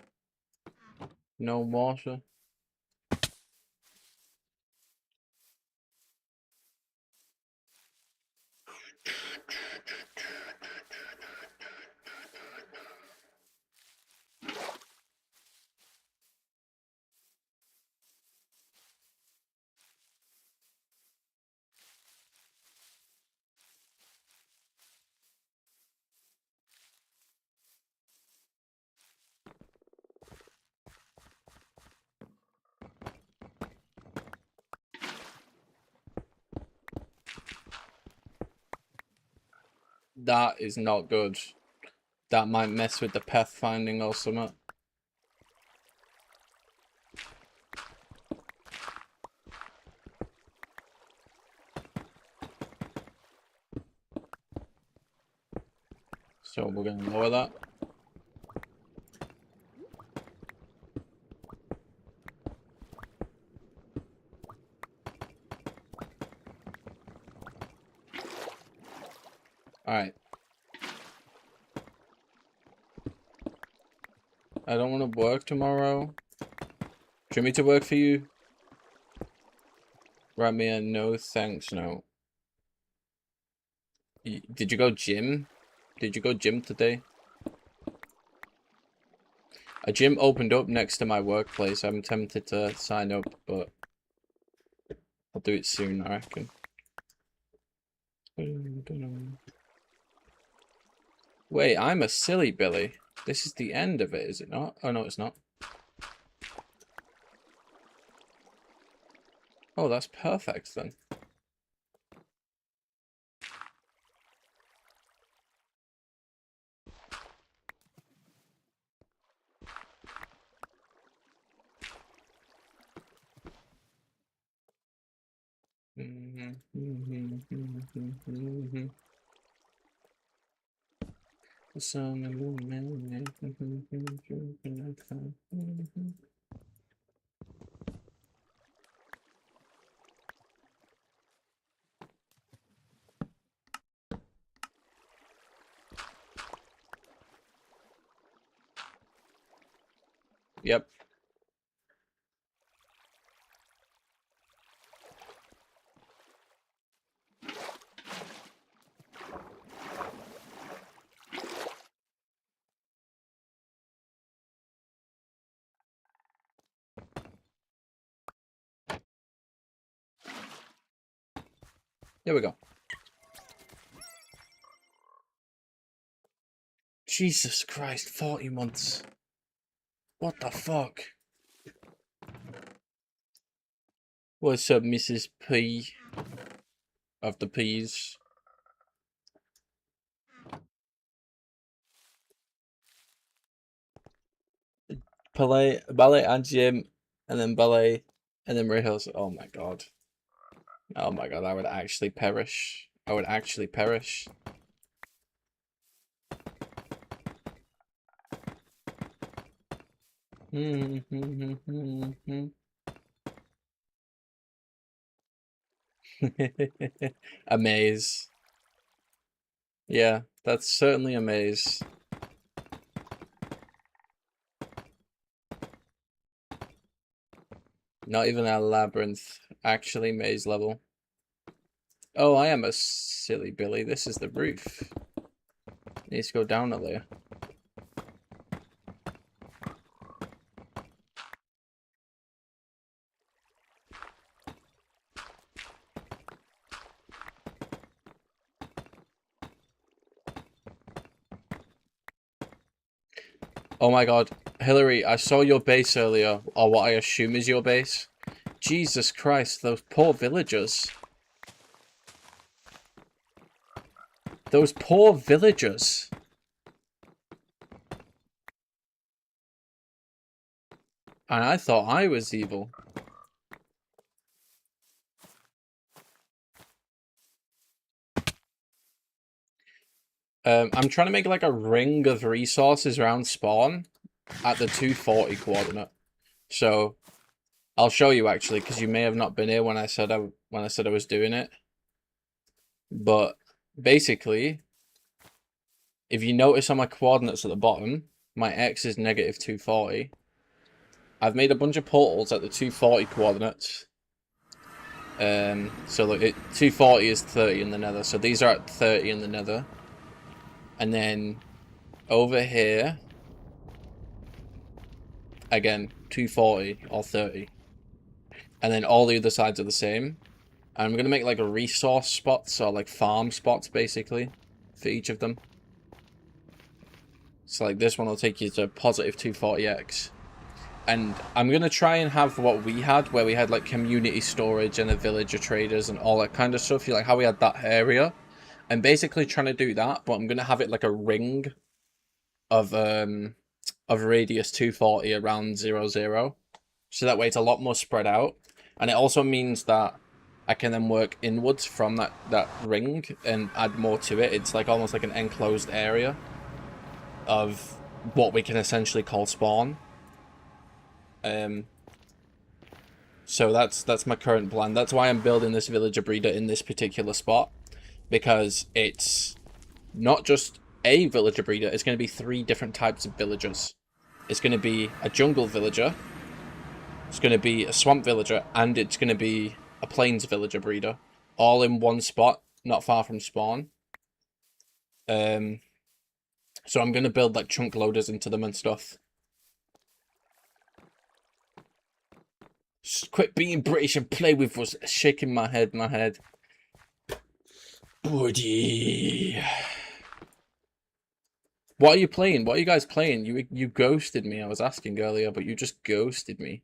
Speaker 1: No water. That is not good. That might mess with the pathfinding or something. So we're going to lower that. Alright. I don't want to work tomorrow. Do you want me to work for you? Write me a no thanks note. Did you go gym? Did you go gym today? A gym opened up next to my workplace. I'm tempted to sign up, but I'll do it soon, I reckon. Wait, I'm a silly Billy. This is the end of it, is it not? Oh, no, it's not. Oh, that's perfect then. Yep. There we go. Jesus Christ, 40 months. What the fuck? What's up, Mrs. P? Of the peas. Ballet and gym, and then ballet, and then rehearsal. Oh my god. Oh my god, I would actually perish. I would actually perish. A maze. Yeah, that's certainly a maze. Not even a labyrinth, actually maze level. Oh, I am a silly Billy. This is the roof. Needs to go down a layer. Oh my god. Hillary, I saw your base earlier, or what I assume is your base. Jesus Christ, those poor villagers. Those poor villagers. And I thought I was evil. I'm trying to make like a ring of resources around spawn at the 240 coordinate. So I'll show you actually, because you may have not been here when I said I was doing it. But basically, if you notice on my coordinates at the bottom, my x is negative 240. I've made a bunch of portals at the 240 coordinates. So look, 240 is 30 in the nether. So these are at 30 in the nether. And then over here, again, 240 or 30. And then all the other sides are the same. And I'm going to make like a resource spots or like farm spots basically for each of them. So like this one will take you to positive 240x. And I'm going to try and have what we had, where we had like community storage and a villager traders and all that kind of stuff. You like how we had that area. I'm basically trying to do that, but I'm going to have it like a ring of radius 240 around 00. So that way it's a lot more spread out. And it also means that I can then work inwards from that ring and add more to it. It's like almost like an enclosed area of what we can essentially call spawn. So that's my current plan. That's why I'm building this villager breeder in this particular spot, because it's not just a villager breeder. It's going to be 3 different types of villagers. It's going to be a jungle villager, it's going to be a swamp villager, and it's going to be a plains villager breeder, all in one spot, not far from spawn. So I'm going to build like chunk loaders into them and stuff. Just quit being British and play with us. Shaking my head. Buddy. What are you playing? What are you guys playing? You ghosted me. I was asking earlier, but you just ghosted me.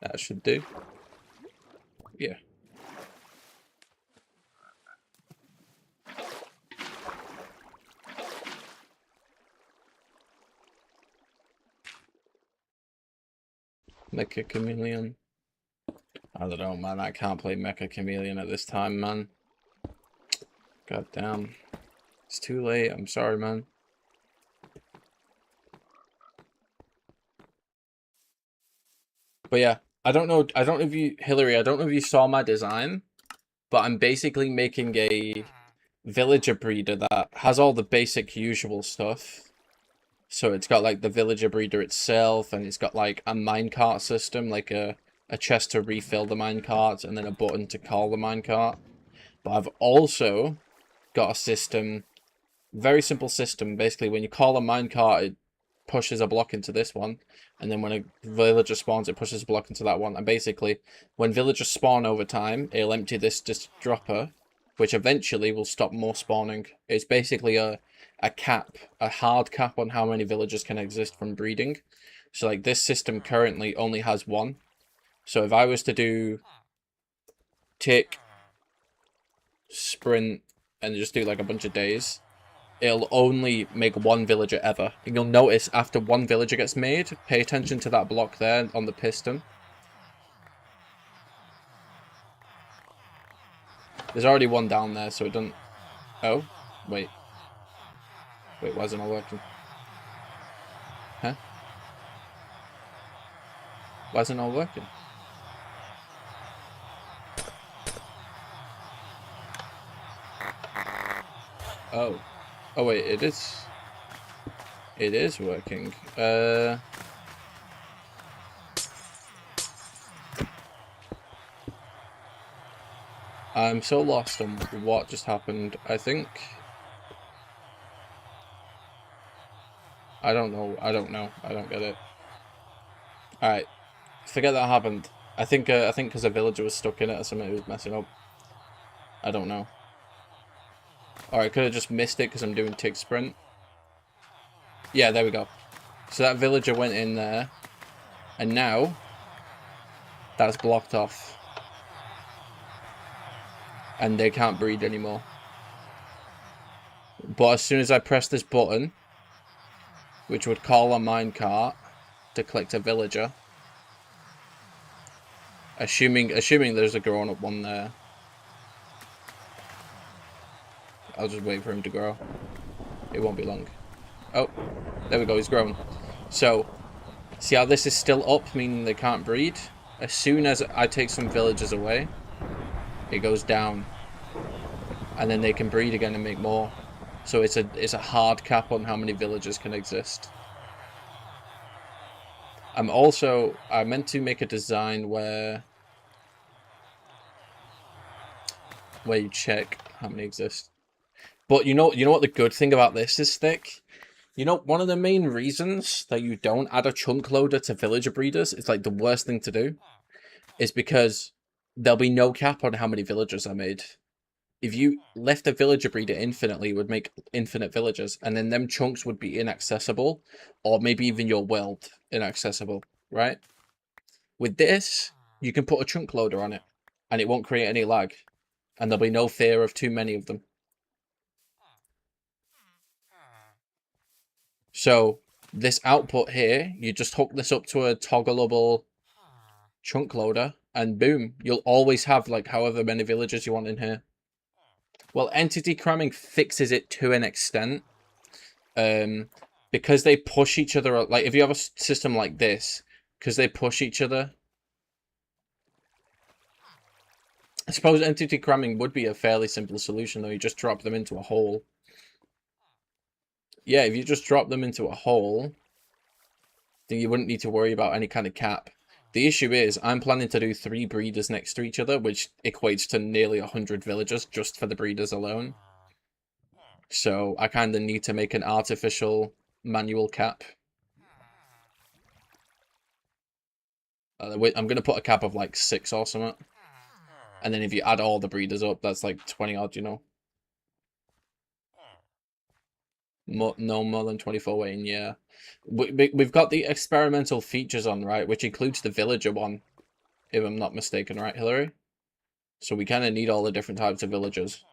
Speaker 1: That should do. Yeah. Mecha Chameleon. I don't know, man. I can't play Mecha Chameleon at this time, man. God damn. It's too late. I'm sorry, man. But yeah, I don't know if you, Hillary, I don't know if you saw my design, but I'm basically making a villager breeder that has all the basic usual stuff. So it's got like the villager breeder itself, and it's got like a minecart system, like a chest to refill the minecart, and then a button to call the minecart. But I've also got a system, very simple system. Basically, when you call a minecart, it pushes a block into this one, and then when a villager spawns, it pushes a block into that one. And basically, when villagers spawn over time, it'll empty this dropper, which eventually will stop more spawning. It's basically a cap, a hard cap on how many villagers can exist from breeding. So like this system currently only has 1. So if I was to do tick, sprint, and just do like a bunch of days, it'll only make 1 villager ever. And you'll notice after 1 villager gets made, pay attention to that block there on the piston. There's already 1 down there, so it doesn't... Oh, wait. Wait, why isn't it working? Huh? Why is it not working? Oh. Oh wait, it is. It is working. I'm so lost on what just happened. I think. I don't know. I don't know. I don't get it. Alright. Forget that happened. I think because a villager was stuck in it or something, it was messing up. I don't know. Or I could have just missed it because I'm doing tick sprint. Yeah, there we go. So that villager went in there. And now, that's blocked off. And they can't breed anymore. But as soon as I press this button, which would call a minecart to collect a villager, assuming there's a grown-up one there, I'll just wait for him to grow. It won't be long. Oh, there we go, he's grown. So, see how this is still up, meaning they can't breed? As soon as I take some villagers away, it goes down. And then they can breed again and make more. So it's a hard cap on how many villagers can exist. I meant to make a design where you check how many exist. But you know what the good thing about this is, Thick? You know, one of the main reasons that you don't add a chunk loader to villager breeders, it's like the worst thing to do, is because there'll be no cap on how many villagers are made. If you left a villager breeder infinitely, it would make infinite villagers, and then them chunks would be inaccessible, or maybe even your world inaccessible, right? With this, you can put a chunk loader on it, and it won't create any lag, and there'll be no fear of too many of them. So this output here, you just hook this up to a toggleable chunk loader, and boom, you'll always have like however many villagers you want in here. Well, entity cramming fixes it to an extent. Because they push each other, like if you have a system like this, because they push each other, I suppose entity cramming would be a fairly simple solution, though. You just drop them into a hole. Yeah, if you just drop them into a hole, then you wouldn't need to worry about any kind of cap. The issue is, I'm planning to do 3 breeders next to each other, which equates to nearly 100 villagers just for the breeders alone. So I kind of need to make an artificial manual cap. I'm going to put a cap of like 6 or something. And then if you add all the breeders up, that's like 20 odd, you know. No more than 24 waiting, yeah. We've got the experimental features on, right? Which includes the villager one, if I'm not mistaken, right, Hillary? So we kind of need all the different types of villagers.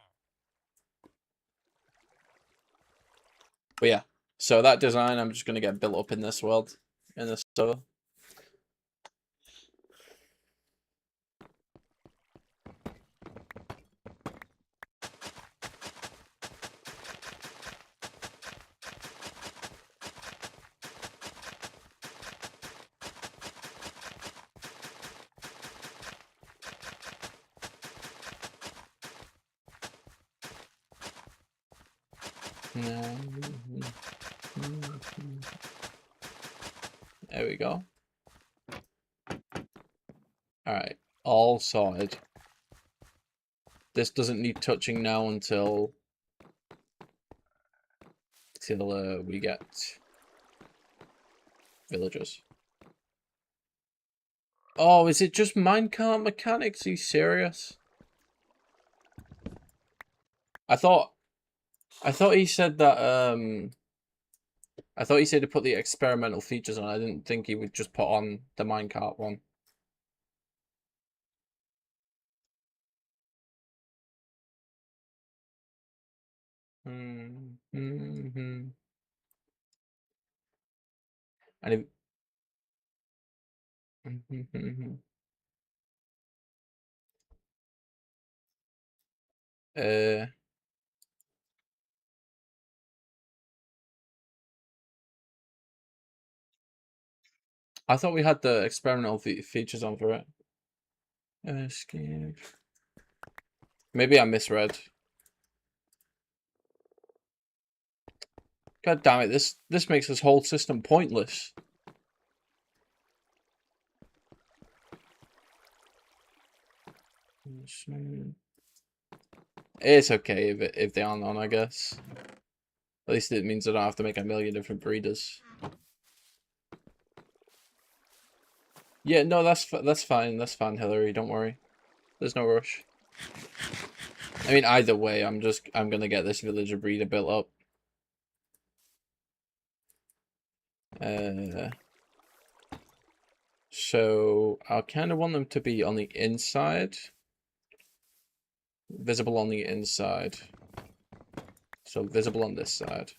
Speaker 1: But yeah, so that design, I'm just going to get built up in this world, in this server. There we go. Alright, all sorted. This doesn't need touching now until we get villagers. Oh, is it just minecart mechanics? Are you serious? I thought he said that I thought he said to put the experimental features on. I didn't think he would just put on the minecart one. And if I thought we had the experimental features on for it. Escape. Maybe I misread. God damn it! This makes this whole system pointless. It's okay if they aren't on, I guess. At least it means I don't have to make a million different breeders. Yeah, no, that's fine. That's fine, Hillary. Don't worry. There's no rush. I mean, either way, I'm gonna get this villager breeder built up. So I kind of want them to be on the inside, visible on the inside. So visible on this side.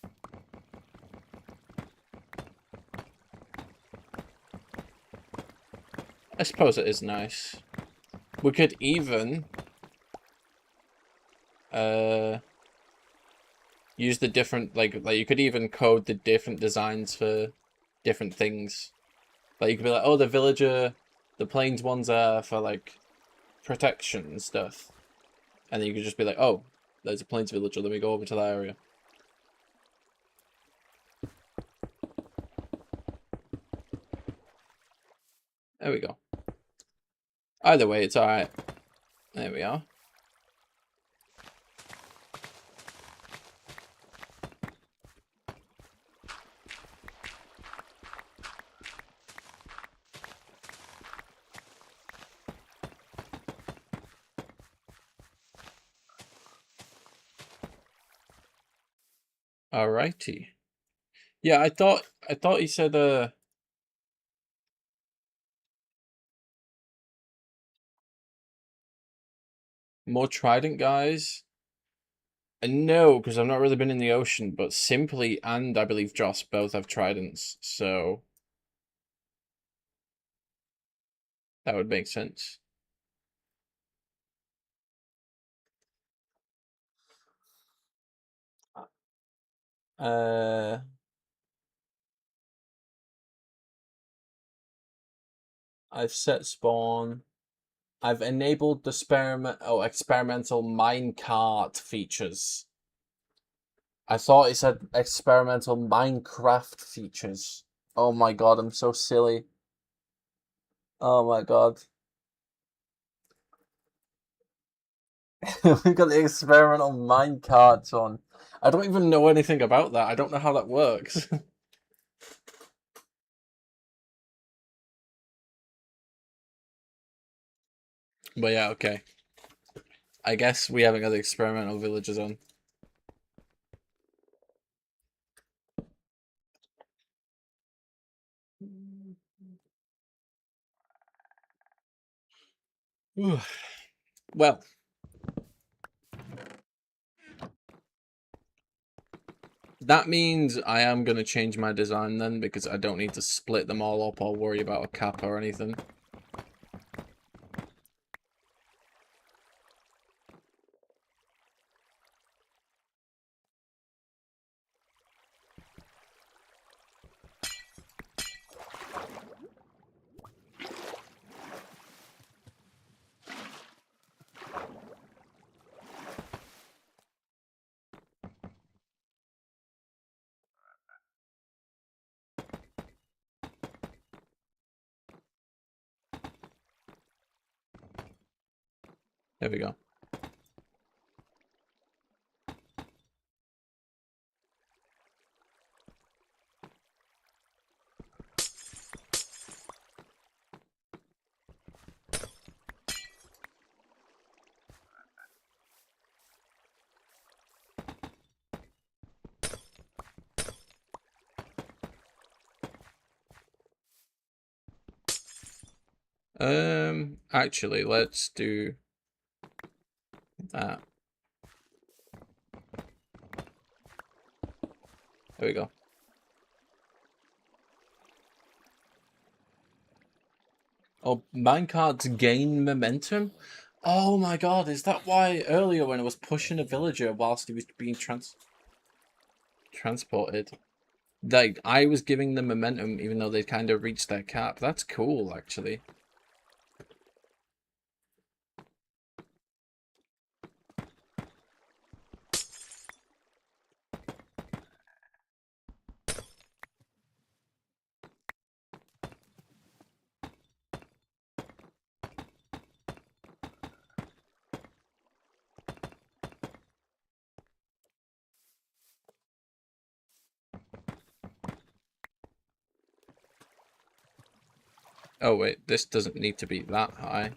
Speaker 1: I suppose it is nice. We could even use the different like you could even code the different designs for different things. Like you could be like, oh, the villager, the plains ones are for like protection and stuff, and then you could just be like, oh, there's a plains villager. Let me go over to that area. There we go. Either way, it's alright. There we are. Alrighty. Yeah, I thought he said more trident guys. No, because I've not really been in the ocean, but Simply and I believe Joss both have tridents, so that would make sense. I've set spawn. I've enabled the experimental minecart features. I thought it said experimental Minecraft features. Oh my god, I'm so silly. Oh my god. We got the experimental minecarts on. I don't even know anything about that. I don't know how that works. But yeah, okay. I guess we haven't got the experimental villages on. Well, that means I am going to change my design then, because I don't need to split them all up or worry about a cap or anything. There we go. Actually, let's do that. There we go. Oh, minecarts gain momentum? Oh my god, is that why earlier when I was pushing a villager whilst he was being transported? Like, I was giving them momentum even though they kind of reached their cap. That's cool, actually. Oh, wait, this doesn't need to be that high.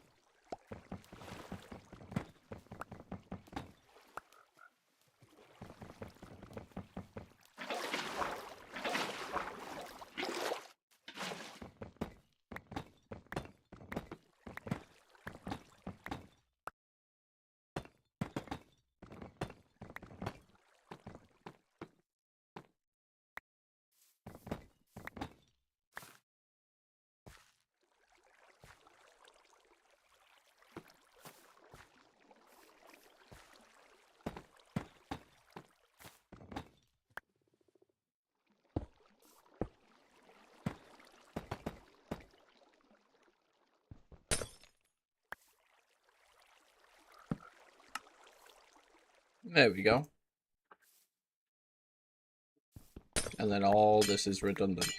Speaker 1: There we go. And then all this is redundant.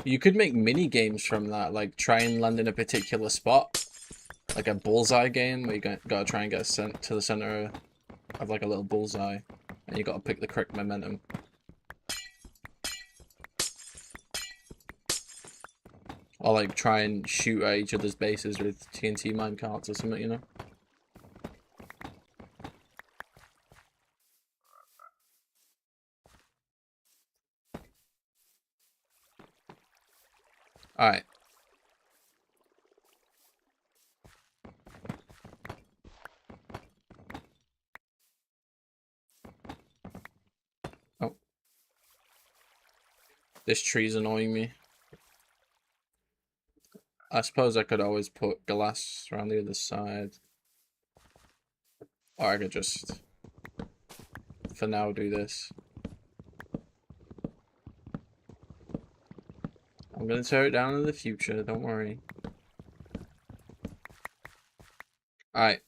Speaker 1: You could make mini games from that, like try and land in a particular spot, like a bullseye game where you gotta try and get sent to the center of like a little bullseye, and you gotta pick the correct momentum. Or like try and shoot at each other's bases with TNT minecarts or something, you know? Alright. Oh. This tree's annoying me. I suppose I could always put glass around the other side. Or I could just, for now, do this. I'm gonna tear it down in the future, don't worry. Alright.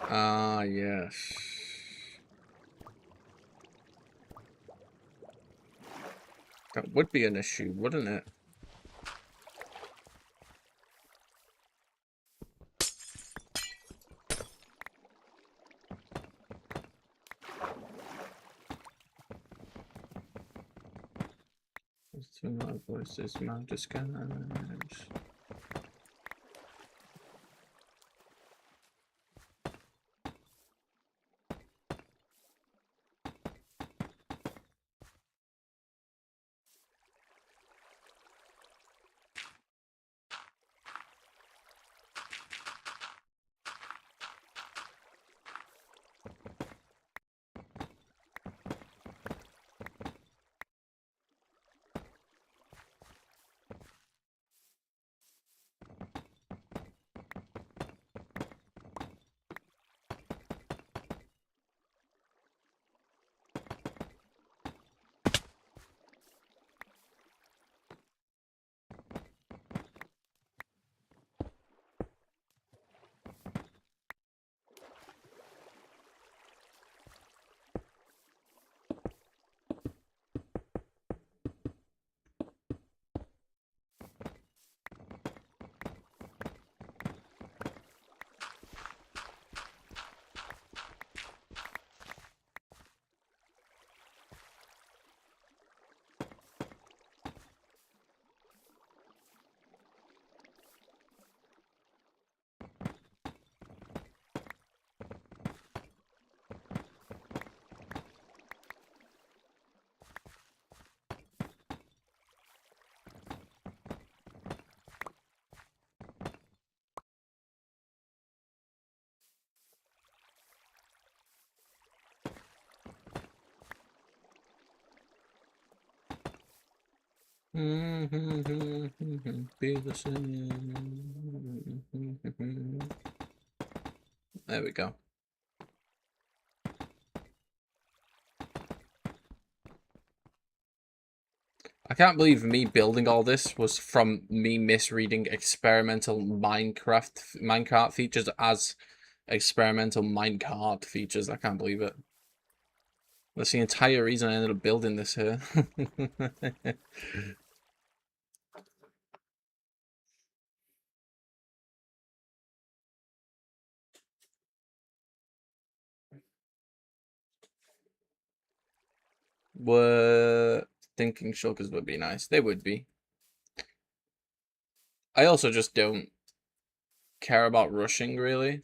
Speaker 1: Ah, yes. That would be an issue, wouldn't it? Two loud voices, mount scanners. Be the same. There we go. I can't believe me building all this was from me misreading experimental minecart features as experimental minecart features. I can't believe it. That's the entire reason I ended up building this here. Were thinking shulkers would be nice. They would be. I also just don't care about rushing, really.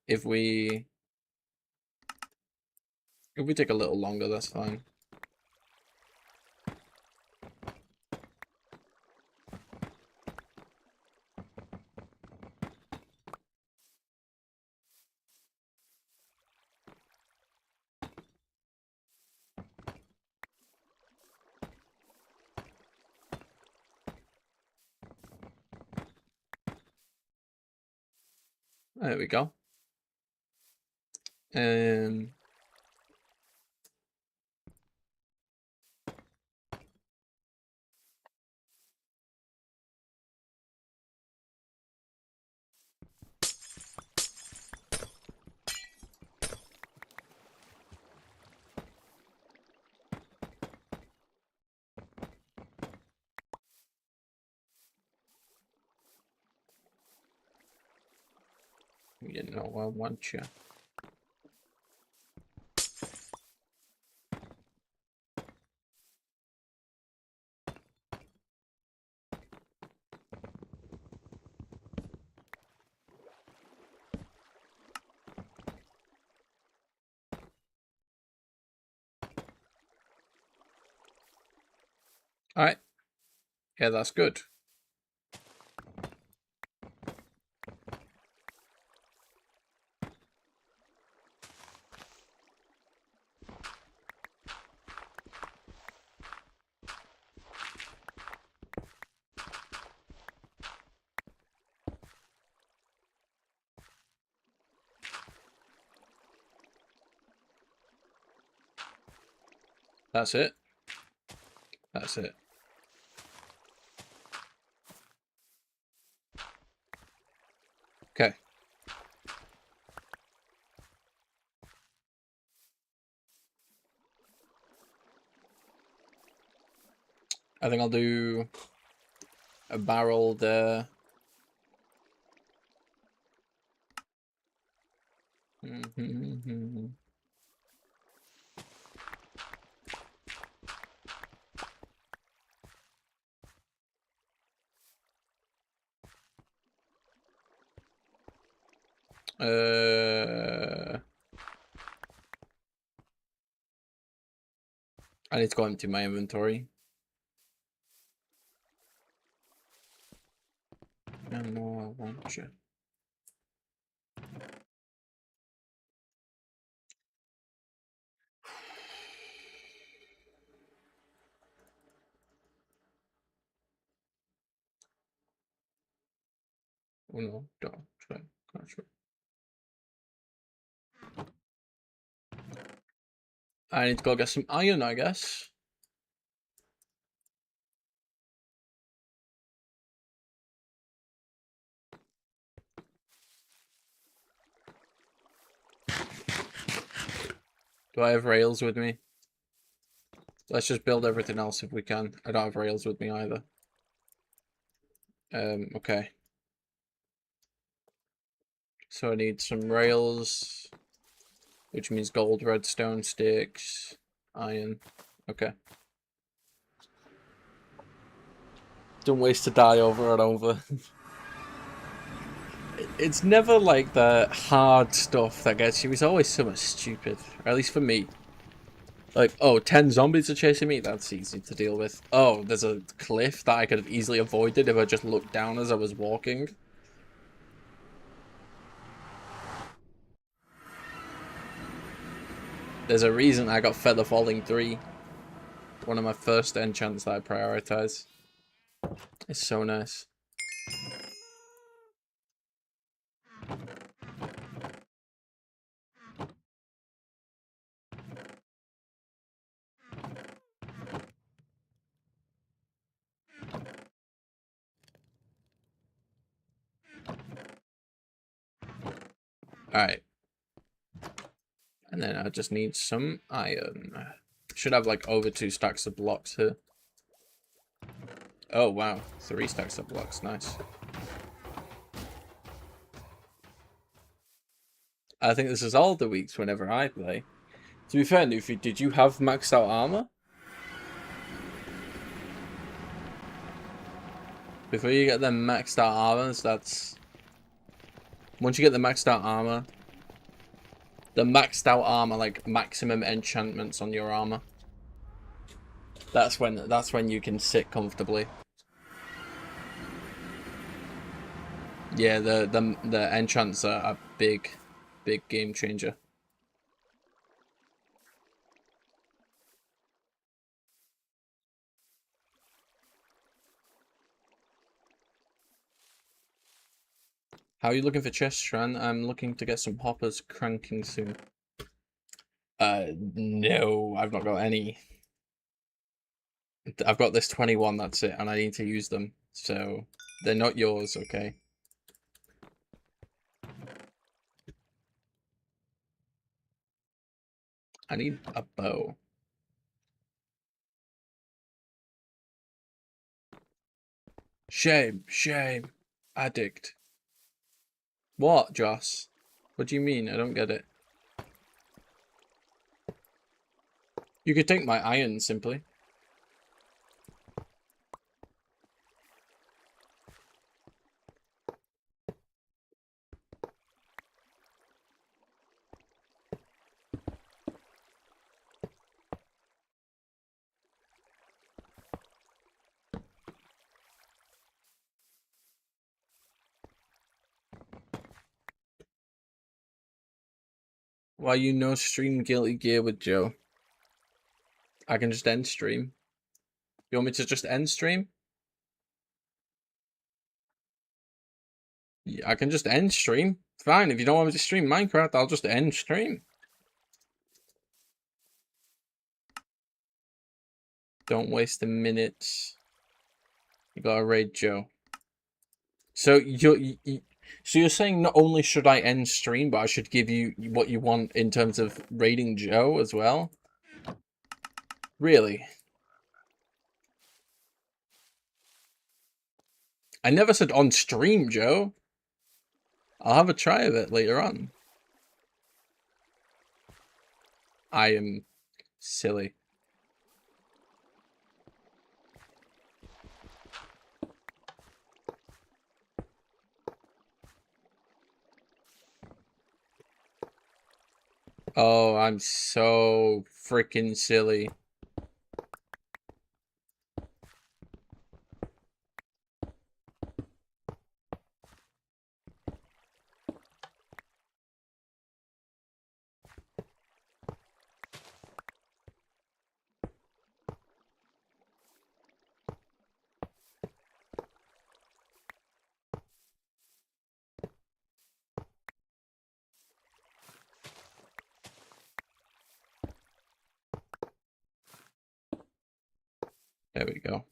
Speaker 1: If we take a little longer, that's fine. There we go. You know I want you. All right. Yeah, that's good. That's it. That's it. Okay. I think I'll do a barrel there. I need to go empty my inventory. No, I want you. Uno, dos, tres, cuatro. I need to go get some iron, I guess. Do I have rails with me? Let's just build everything else if we can. I don't have rails with me either. Okay. So I need some rails, which means gold, redstone, sticks, iron. Okay. Don't waste to die over and over. It's never like the hard stuff that gets you. It's always so much stupid. Or at least for me. Like, oh, 10 zombies are chasing me? That's easy to deal with. Oh, there's a cliff that I could have easily avoided if I just looked down as I was walking. There's a reason I got Feather Falling 3. one of my first enchants that I prioritize. It's so nice. Alright. And then I just need some iron. Should have like over 2 stacks of blocks here. Oh wow, 3 stacks of blocks, nice. I think this is all the weeks whenever I play. To be fair, Nufi, did you have maxed out armor? Before you get the maxed out armors, that's... Once you get the maxed out armor, the maxed out armor, like maximum enchantments on your armor, that's when you can sit comfortably. Yeah, the enchants are a big game changer. How are you looking for chests, Shran? I'm looking to get some hoppers cranking soon. No, I've not got any. I've got this 21, that's it, and I need to use them. So, they're not yours, okay? I need a bow. Shame, shame. Addict. What, Joss? What do you mean? I don't get it. You could take my iron, simply. Why you no stream Guilty Gear with Joe? I can just end stream. You want me to just end stream? Yeah, I can just end stream. Fine, if you don't want me to stream Minecraft, I'll just end stream. Don't waste a minute. You gotta raid Joe. So you're saying not only should I end stream, but I should give you what you want in terms of raiding Joe as well? Really? I never said on stream, Joe. I'll have a try of it later on. I am silly. Oh, I'm so freaking silly. There we go.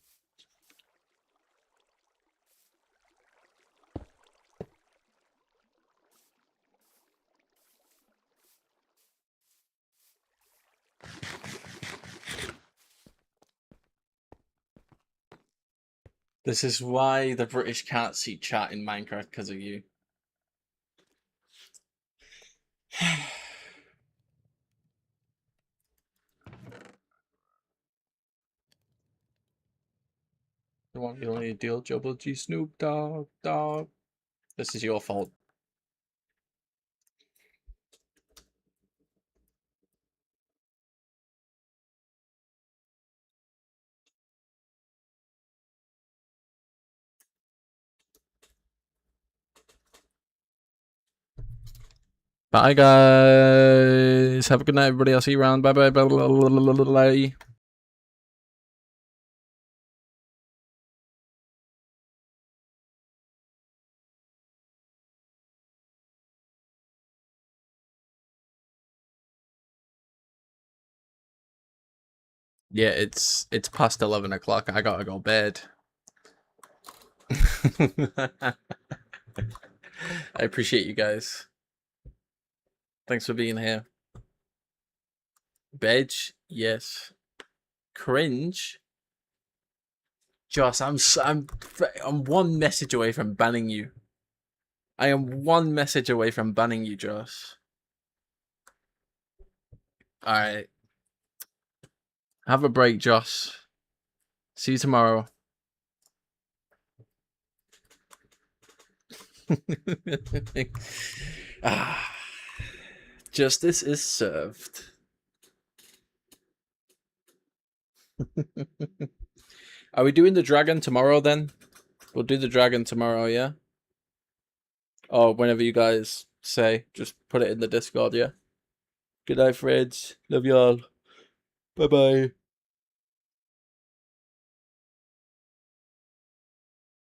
Speaker 1: This is why the British can't see chat in Minecraft, because of you. The one you only deal Double G Snoop Dogg. This is your fault. Bye guys. Have a good night, everybody. I'll see you around. Bye bye. Bye bye. Yeah, it's past 11 o'clock. I gotta go bed. I appreciate you guys. Thanks for being here. Bedge, yes. Cringe. Joss, I'm one message away from banning you. I am one message away from banning you, Joss. Alright. Have a break, Joss. See you tomorrow. Justice is served. Are we doing the dragon tomorrow then? We'll do the dragon tomorrow, yeah? Or whenever you guys say, just put it in the Discord, yeah? Good night, friends. Love y'all. Bye-bye.